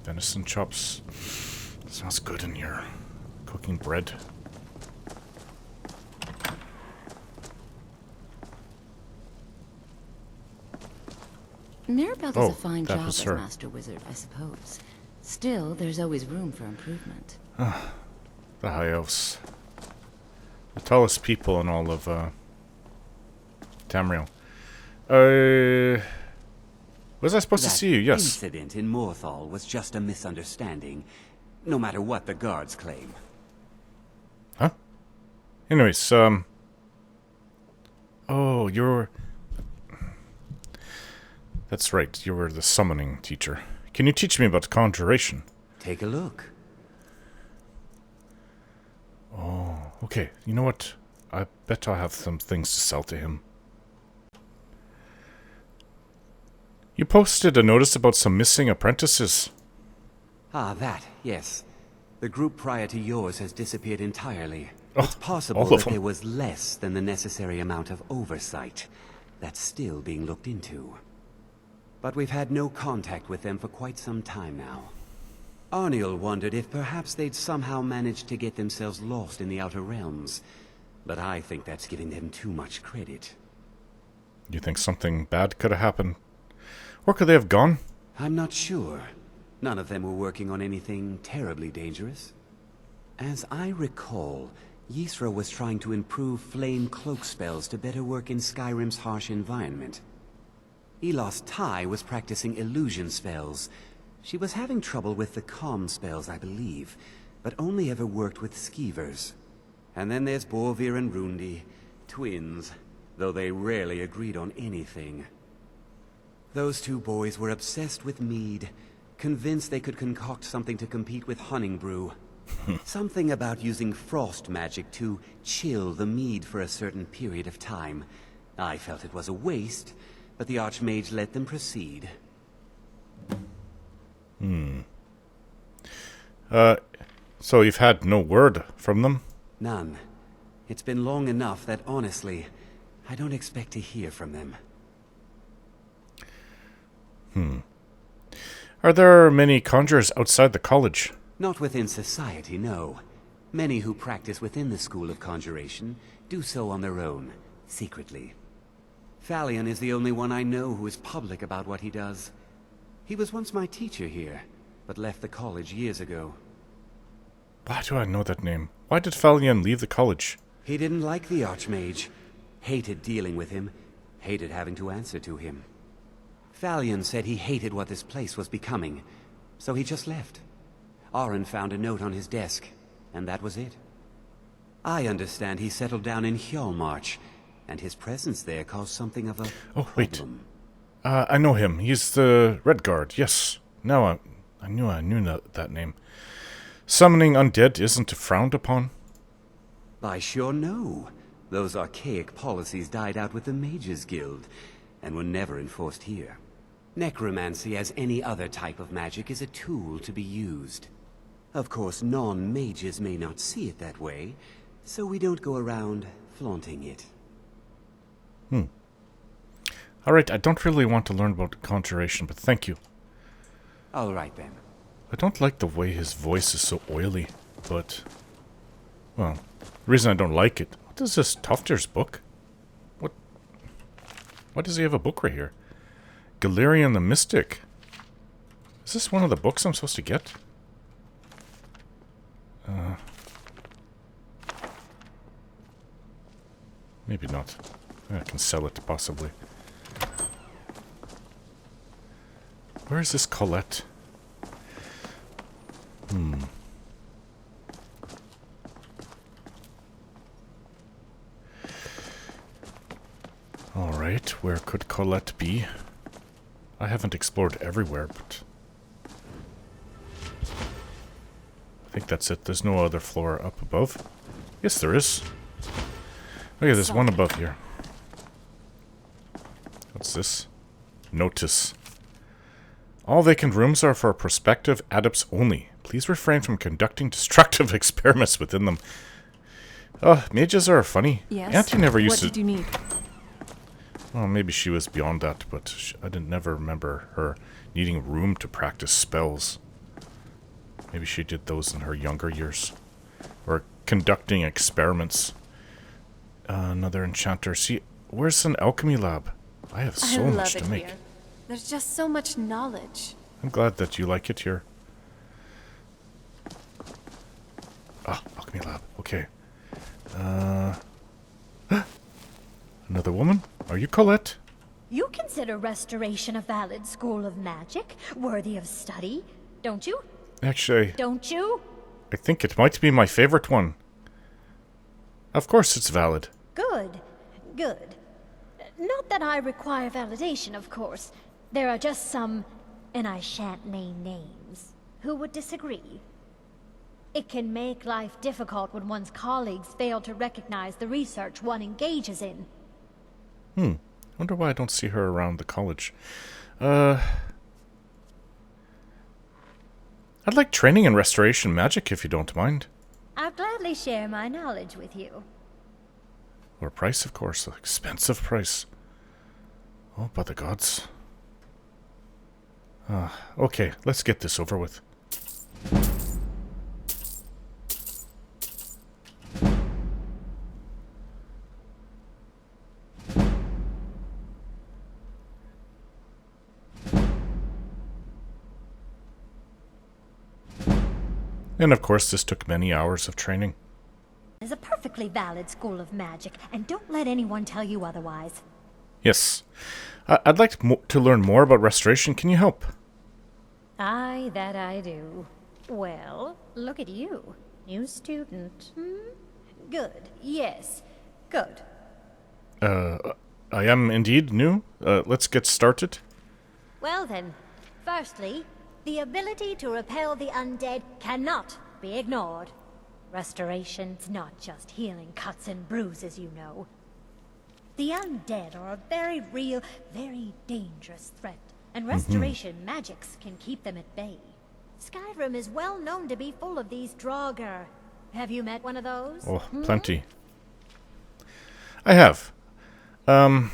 Venison chops. Sounds good in here. Cooking bread. Mirabelle does Oh, a fine that job was as her. Master Wizard, I suppose. Still, there's always room for improvement. Ah, the High Elves. The tallest people in all of, Tamriel. Was I supposed to see you? Yes. The incident in Morthal was just a misunderstanding, no matter what the guards claim. Huh? Anyways, oh, you're... That's right, you were the summoning teacher. Can you teach me about conjuration? Take a look. Oh, okay. You know what? I bet I'll have some things to sell to him. You posted a notice about some missing apprentices. Ah, that, yes. The group prior to yours has disappeared entirely. Oh, it's possible all of that them. there was less than the necessary amount of oversight. That's still being looked into. But we've had no contact with them for quite some time now. Arniel wondered if perhaps they'd somehow managed to get themselves lost in the Outer Realms. But I think that's giving them too much credit. You think something bad could have happened? Where could they have gone? I'm not sure. None of them were working on anything terribly dangerous. As I recall, Ysra was trying to improve flame cloak spells to better work in Skyrim's harsh environment. Elos Tai was practicing illusion spells. She was having trouble with the calm spells, I believe, but only ever worked with skeevers. And then there's Borvir and Rundi, twins, though they rarely agreed on anything. Those two boys were obsessed with mead, convinced they could concoct something to compete with Honningbrew. Something about using frost magic to chill the mead for a certain period of time. I felt it was a waste, but the Archmage let them proceed. So you've had no word from them? None. It's been long enough that, honestly, I don't expect to hear from them. Are there many conjurers outside the college? Not within society, no. Many who practice within the School of Conjuration do so on their own, secretly. Phalion is the only one I know who is public about what he does. He was once my teacher here, but left the college years ago. Why do I know that name? Why did Phalion leave the college? He didn't like the Archmage. Hated dealing with him. Hated having to answer to him. Phalion said he hated what this place was becoming, so he just left. Arin found a note on his desk, and that was it. I understand he settled down in Hjalmarch, and his presence there caused something of a problem. I know him. He's the Red Guard. Yes. Now I knew that name. Summoning undead isn't frowned upon? I sure know. Those archaic policies died out with the Mages Guild, and were never enforced here. Necromancy, as any other type of magic, is a tool to be used. Of course, non-mages may not see it that way, so we don't go around flaunting it. Alright, I don't really want to learn about conjuration, but thank you. Alright then. I don't like the way his voice is so oily, but... Well, the reason I don't like it... What is this, Tufter's book? Why does he have a book right here? Galerion the Mystic. Is this one of the books I'm supposed to get? Maybe not. I can sell it, possibly. Where is this Colette? Alright, where could Colette be? I haven't explored everywhere, but... I think that's it. There's no other floor up above. Yes, there is. Oh yeah, there's one above here. What's this? Notice. All vacant rooms are for prospective adepts only. Please refrain from conducting destructive experiments within them. Oh, mages are funny. Yes? Auntie never used to... What did you need? Well, maybe she was beyond that, but I didn't never remember her needing room to practice spells. Maybe she did those in her younger years. Or conducting experiments. Another enchanter. See, where's an alchemy lab? I have so much to make. Here. There's just so much knowledge. I'm glad that you like it here. Ah, alchemy lab. Okay. Another woman? Are you Colette? You consider restoration a valid school of magic, worthy of study, don't you? Actually... Don't you? I think it might be my favorite one. Of course it's valid. Good. Good. Not that I require validation, of course. There are just some, and I shan't name names, who would disagree. It can make life difficult when one's colleagues fail to recognize the research one engages in. Wonder why I don't see her around the college. I'd like training in restoration magic, if you don't mind. I'll gladly share my knowledge with you. Or price, of course. An expensive price. Oh, by the gods. Okay, let's get this over with. And of course, this took many hours of training. It's a perfectly valid school of magic, and don't let anyone tell you otherwise. Yes. I'd like to learn more about restoration. Can you help? Aye, that I do. Well, look at you. New student. Good. Yes. Good. I am indeed new. Let's get started. Well then, firstly, the ability to repel the undead cannot be ignored. Restoration's not just healing cuts and bruises, you know. The undead are a very real, very dangerous threat, and restoration magics can keep them at bay. Skyrim is well known to be full of these Draugr. Have you met one of those? Oh, plenty. I have. I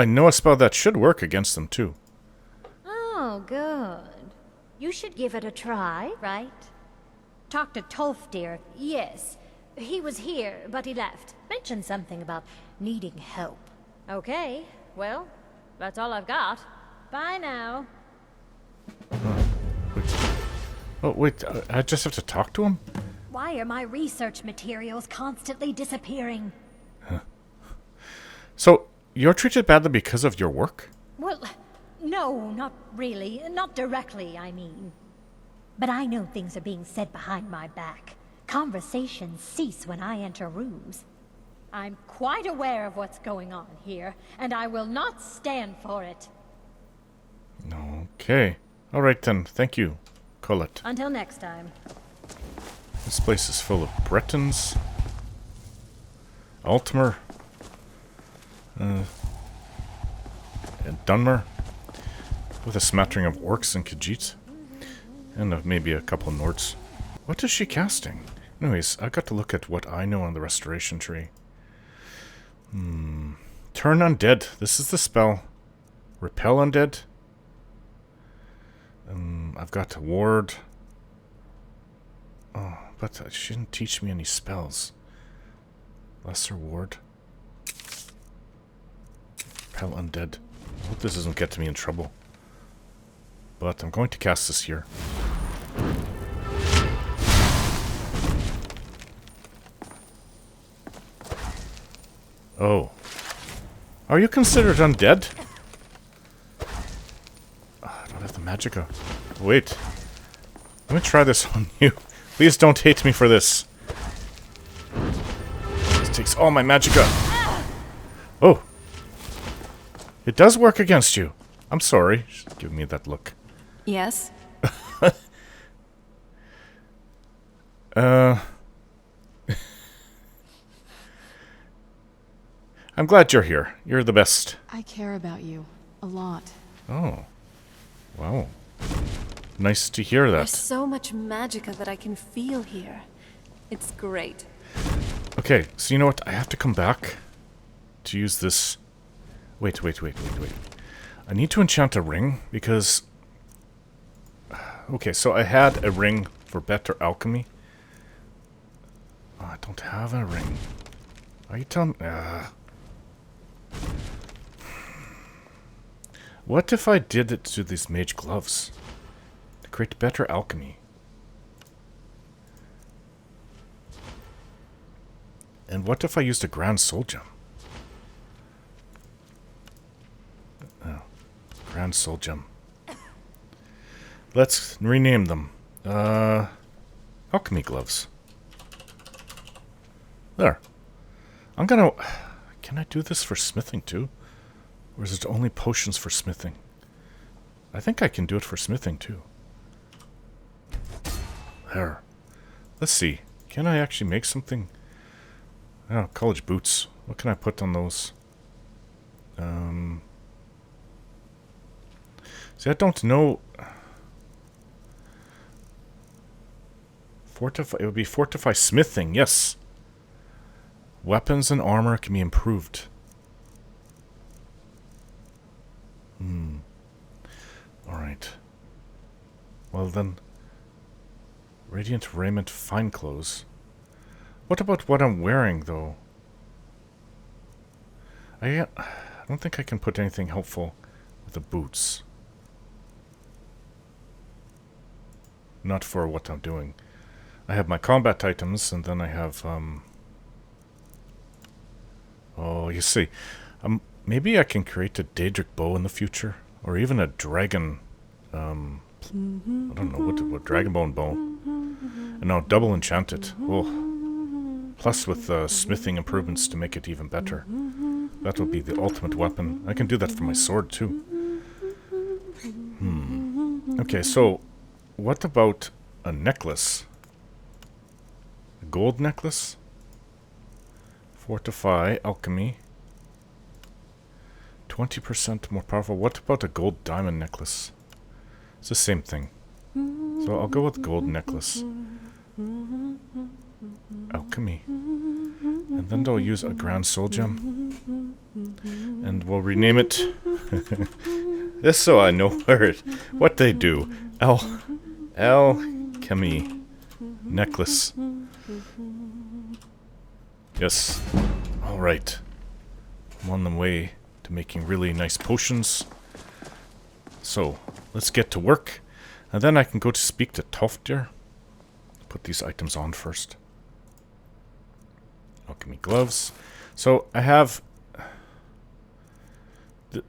know a spell that should work against them, too. Oh, good. You should give it a try, right? Talk to Tolfdir. Yes. He was here, but he left. Mentioned something about needing help. Okay, well, that's all I've got. Bye now. Oh, wait, I just have to talk to him? Why are my research materials constantly disappearing? So, you're treated badly because of your work? Well, no, not really. Not directly, I mean. But I know things are being said behind my back. Conversations cease when I enter rooms. I'm quite aware of what's going on here, and I will not stand for it. Okay. Alright then, thank you, Colette. Until next time. This place is full of Bretons. Altmer. And Dunmer. With a smattering of orcs and Khajiit. And maybe a couple of Nords. What is she casting? Anyways, I got to look at what I know on the restoration tree. Turn undead. This is the spell. Repel undead. I've got ward. Oh, but she didn't teach me any spells. Lesser ward. Repel undead. I hope this doesn't get me in trouble. But I'm going to cast this here. Oh. Are you considered undead? I don't have the magicka. Wait. Let me try this on you. Please don't hate me for this. This takes all my magicka. Oh. It does work against you. I'm sorry. Just give me that look. Yes? I'm glad you're here. You're the best. I care about you. A lot. Oh. Wow. Nice to hear that. There's so much magicka that I can feel here. It's great. Okay, so you know what? I have to come back to use this. Wait. I need to enchant a ring because... Okay, so I had a ring for better alchemy. Oh, I don't have a ring. Are you telling me? What if I did it to these mage gloves? To create better alchemy. And what if I used a grand soul gem? Oh, grand soul gem. Let's rename them. Alchemy gloves. There. I'm gonna... Can I do this for smithing too? Or is it only potions for smithing? I think I can do it for smithing too. There. Let's see. Can I actually make something? Oh, college boots. What can I put on those? See, I don't know... Fortify... It would be fortify smithing, yes. Weapons and armor can be improved. Alright. Well then, Radiant raiment, fine clothes. What about what I'm wearing, though? I don't think I can put anything helpful with the boots. Not for what I'm doing. I have my combat items, and then I have, oh, you see. Maybe I can create a Daedric bow in the future. Or even a dragon, I don't know, what dragonbone bow. And I'll double enchant it. Oh. Plus with smithing improvements to make it even better. That will be the ultimate weapon. I can do that for my sword, too. Okay, so what about a necklace? A gold necklace? Fortify, alchemy. 20% more powerful. What about a gold diamond necklace? It's the same thing. So I'll go with gold necklace. Alchemy. And then they'll use a grand soul gem. And we'll rename it. Just so I know what they do. Alchemy. Necklace. Yes. Alright. I'm on the way to making really nice potions. So, let's get to work. And then I can go to speak to Tolfdir. Put these items on first. Alchemy gloves. So, I have... This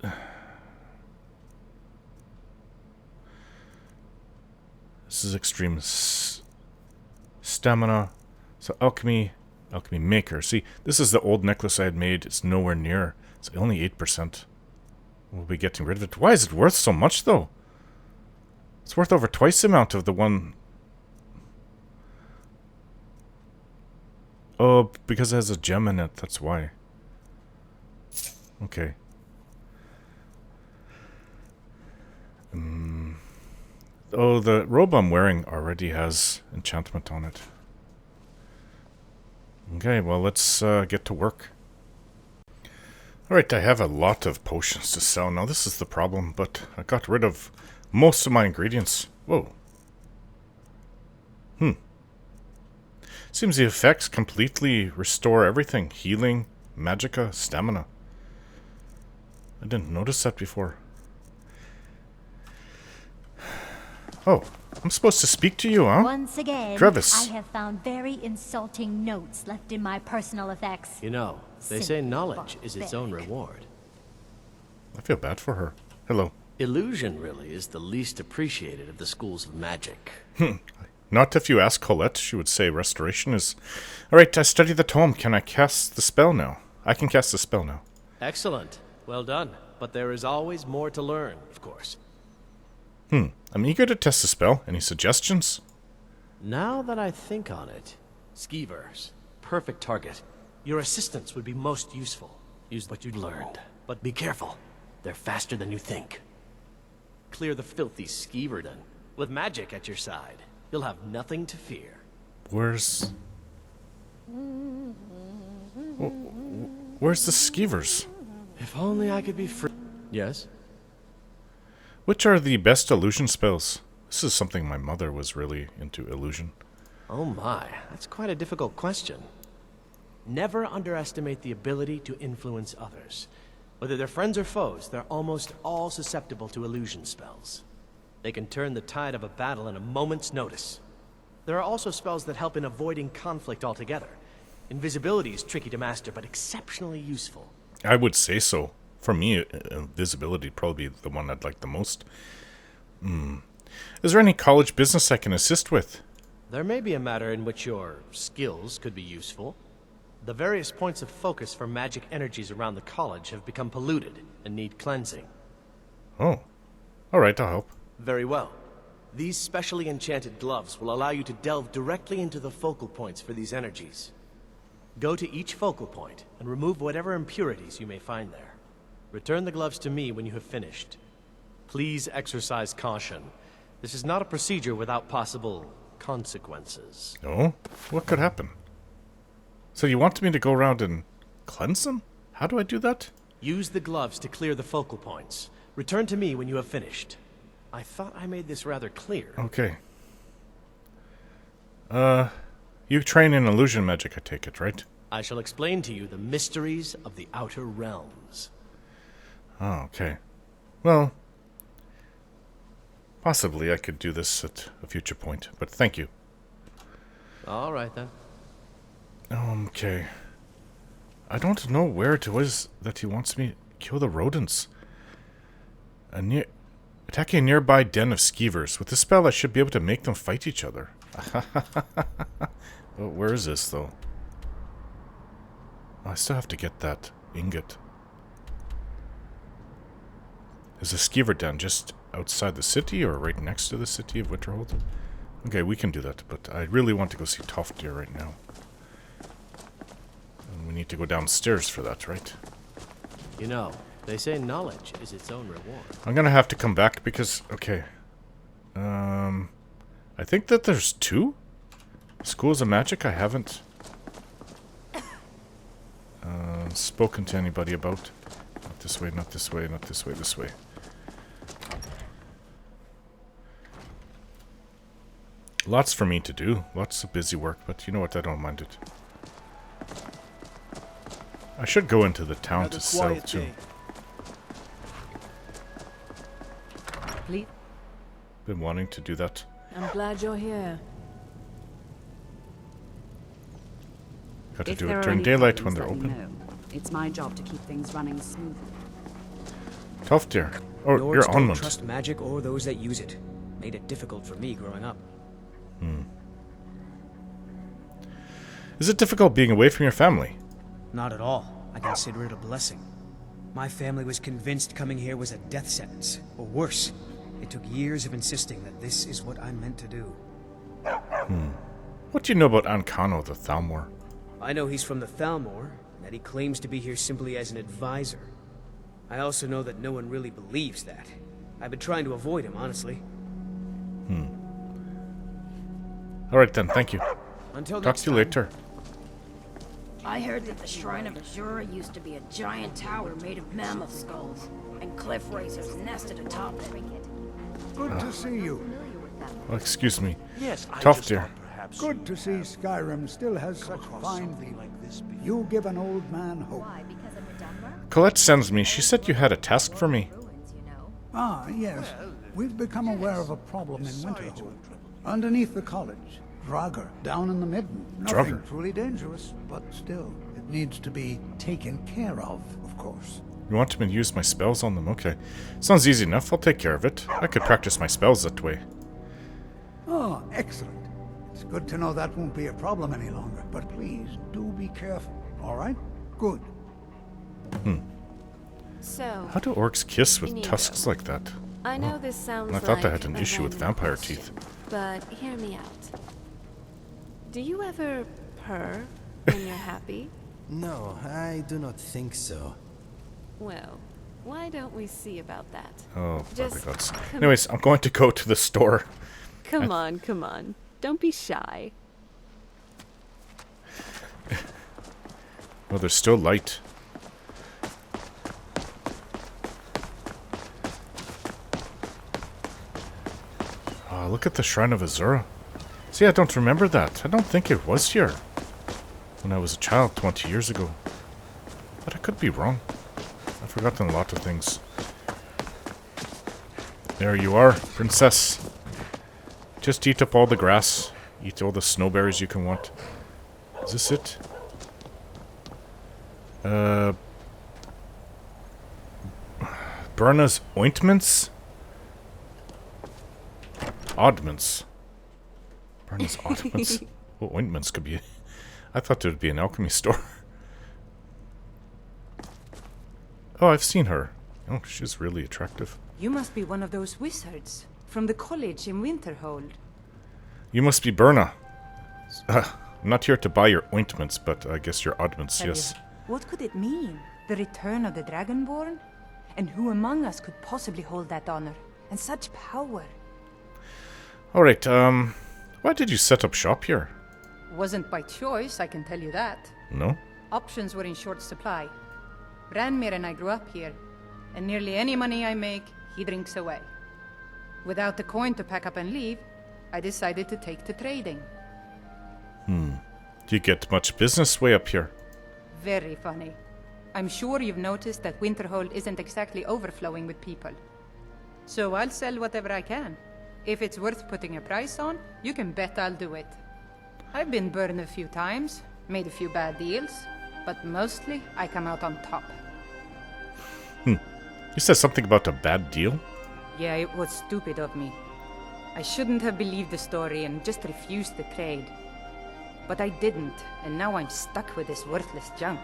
is extreme stamina. So, alchemy maker. See, this is the old necklace I had made. It's nowhere near. It's only 8%. We'll be getting rid of it. Why is it worth so much, though? It's worth over twice the amount of the one... Oh, because it has a gem in it. That's why. Okay. Oh, the robe I'm wearing already has enchantment on it. Okay, well, let's get to work. Alright, I have a lot of potions to sell. Now, this is the problem, but I got rid of most of my ingredients. Whoa. Seems the effects completely restore everything. Healing, magicka, stamina. I didn't notice that before. Oh, I'm supposed to speak to you, huh? Once again, Travis. I have found very insulting notes left in my personal effects. You know, they say knowledge is its own reward. I feel bad for her. Hello. Illusion really is the least appreciated of the schools of magic. Not if you ask Colette, she would say restoration is... Alright, I study the tome. Can I cast the spell now? I can cast the spell now. Excellent. Well done. But there is always more to learn, of course. I'm eager to test the spell. Any suggestions? Now that I think on it, skeevers, perfect target. Your assistants would be most useful. Use what you learned. But be careful. They're faster than you think. Clear the filthy skeeverden. With magic at your side, you'll have nothing to fear. Where's the skeevers? If only I could be free. Yes? Which are the best illusion spells? This is something my mother was really into, illusion. Oh my, that's quite a difficult question. Never underestimate the ability to influence others. Whether they're friends or foes, they're almost all susceptible to illusion spells. They can turn the tide of a battle in a moment's notice. There are also spells that help in avoiding conflict altogether. Invisibility is tricky to master, but exceptionally useful. I would say so. For me, invisibility would probably be the one I'd like the most. Is there any college business I can assist with? There may be a matter in which your skills could be useful. The various points of focus for magic energies around the college have become polluted and need cleansing. Oh. Alright, I'll help. Very well. These specially enchanted gloves will allow you to delve directly into the focal points for these energies. Go to each focal point and remove whatever impurities you may find there. Return the gloves to me when you have finished. Please exercise caution. This is not a procedure without possible consequences. Oh? What could happen? So you want me to go around and cleanse them? How do I do that? Use the gloves to clear the focal points. Return to me when you have finished. I thought I made this rather clear. Okay. You train in illusion magic, I take it, right? I shall explain to you the mysteries of the Outer Realms. Oh, okay. Well, possibly I could do this at a future point, but thank you. All right, then. Okay. I don't know where it was that he wants me to kill the rodents. Attacking a nearby den of skeevers. With this spell, I should be able to make them fight each other. Well, where is this, though? Oh, I still have to get that ingot. Is the skeever den just outside the city or right next to the city of Winterhold? Okay, we can do that, but I really want to go see Toftir right now. And we need to go downstairs for that, right? You know, they say knowledge is its own reward. I'm gonna have to come back because, okay. I think that there's 2 schools of magic I haven't spoken to anybody about. Not this way, not this way, not this way, this way. Lots for me to do. Lots of busy work, but you know what? I don't mind it. I should go into the town to sell too. Please. Been wanting to do that. I'm glad you're here. Got to If do there it are during any daylight when problems, they're let me open. know. It's my job to keep things running smoothly. Toftir. Oh, Lords you're don't Onmund. trust magic or those that use it. Made it difficult for me growing up. Is it difficult being away from your family? Not at all. I consider it a blessing. My family was convinced coming here was a death sentence, or worse. It took years of insisting that this is what I'm meant to do. What do you know about Ancano the Thalmor? I know he's from the Thalmor, and that he claims to be here simply as an advisor. I also know that no one really believes that. I've been trying to avoid him, honestly. Alright then, thank you. Until Talk next to you time. later. I heard that the Shrine of Azura used to be a giant tower made of mammoth skulls, and cliff racers nested atop it. Good to see you. Oh, excuse me. Yes, I Tough just dear. thought perhaps Good to see Skyrim still has such fine people. You give an old man hope. Colette sends me. She said you had a task for me. Ah, yes. We've become aware of a problem in Winterhold. Underneath the college. Draugr, down in the midden. Nothing Draugr. truly dangerous, but still, it needs to be taken care of course. You want me to use my spells on them? Okay. Sounds easy enough. I'll take care of it. I could practice my spells that way. Oh, excellent. It's good to know that won't be a problem any longer, but please, do be careful, alright? Good. So, How do orcs kiss with Inigo, tusks like that? I know this sounds I thought like they had an a issue with random vampire question, teeth. But hear me out. Do you ever purr when you're happy? No, I do not think so. Well, why don't we see about that? Oh, Just brother gods. come- Anyways, I'm going to go to the store. Come on, come on. Don't be shy. Oh, there's still light. Oh, look at the Shrine of Azura. See, I don't remember that. I don't think it was here when I was a child 20 years ago. But I could be wrong. I've forgotten a lot of things. There you are, princess. Just eat up all the grass. Eat all the snowberries you can want. Is this it? Berna's ointments? Oddments. Berna's ointments. Well, ointments could be... I thought there would be an alchemy store. Oh, I've seen her. Oh, she's really attractive. You must be one of those wizards from the College in Winterhold. You must be Berna. I'm not here to buy your ointments, but I guess your oddments, Tell yes. you, what could it mean? The return of the Dragonborn? And who among us could possibly hold that honor? And such power? Alright, why did you set up shop here? Wasn't by choice, I can tell you that. No? Options were in short supply. Branmir and I grew up here, and nearly any money I make, he drinks away. Without the coin to pack up and leave, I decided to take to trading. Do you get much business way up here? Very funny. I'm sure you've noticed that Winterhold isn't exactly overflowing with people. So I'll sell whatever I can. If it's worth putting a price on, you can bet I'll do it. I've been burned a few times, made a few bad deals, but mostly I come out on top. You said something about a bad deal? Yeah, it was stupid of me. I shouldn't have believed the story and just refused the trade. But I didn't, and now I'm stuck with this worthless junk.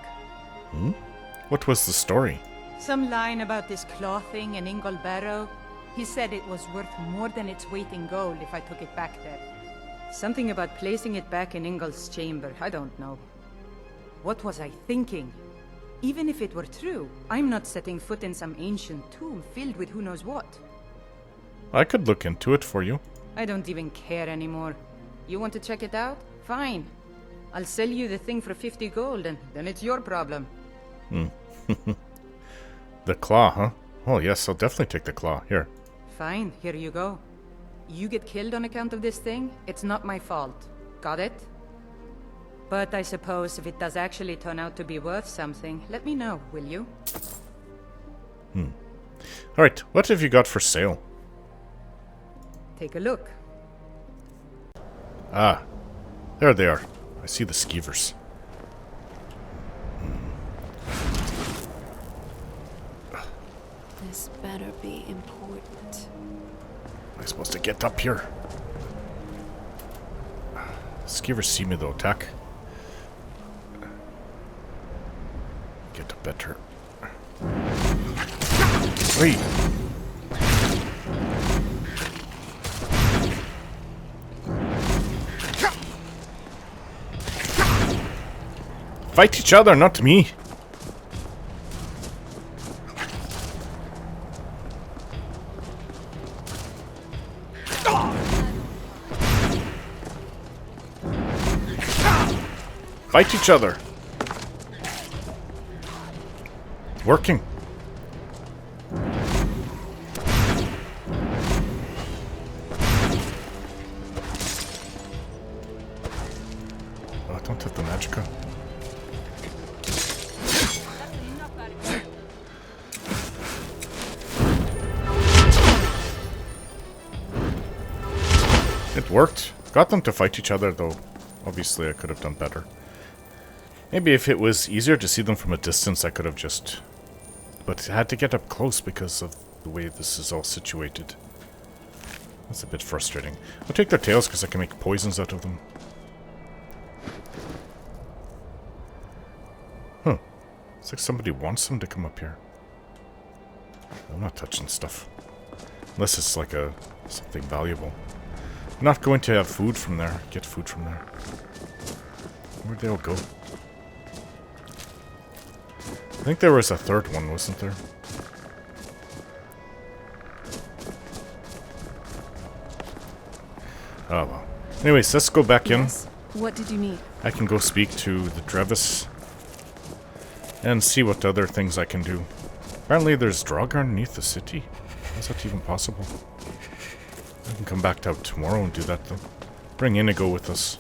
What was the story? Some line about this clothing in Ingol Barrow. He said it was worth more than its weight in gold if I took it back there. Something about placing it back in Ingol's chamber, I don't know. What was I thinking? Even if it were true, I'm not setting foot in some ancient tomb filled with who knows what. I could look into it for you. I don't even care anymore. You want to check it out? Fine. I'll sell you the thing for 50 gold, and then it's your problem. The claw, huh? Oh yes, I'll definitely take the claw. Here. Fine, here you go. You get killed on account of this thing, it's not my fault. Got it? But I suppose if it does actually turn out to be worth something, let me know, will you? Alright, what have you got for sale? Take a look. Ah, there they are. I see the skeevers. This better be important. Am I supposed to get up here? Skeevers see me though, attack. Get up better. Wait! Fight each other, not me! Fight each other! Working. Oh, don't hit the magicka. It worked. Got them to fight each other, though. Obviously, I could have done better. Maybe if it was easier to see them from a distance, I could have just... But I had to get up close because of the way this is all situated. That's a bit frustrating. I'll take their tails because I can make poisons out of them. Huh. It's like somebody wants them to come up here. I'm not touching stuff. Unless it's like something valuable. I'm not going to have food from there. Get food from there. Where'd they all go? I think there was a third one, wasn't there? Oh well. Anyways, let's go back in. What did you need? I can go speak to the Drevis and see what other things I can do. Apparently there's Draugr underneath the city. How's that even possible? I can come back out tomorrow and do that though. Bring Inigo with us.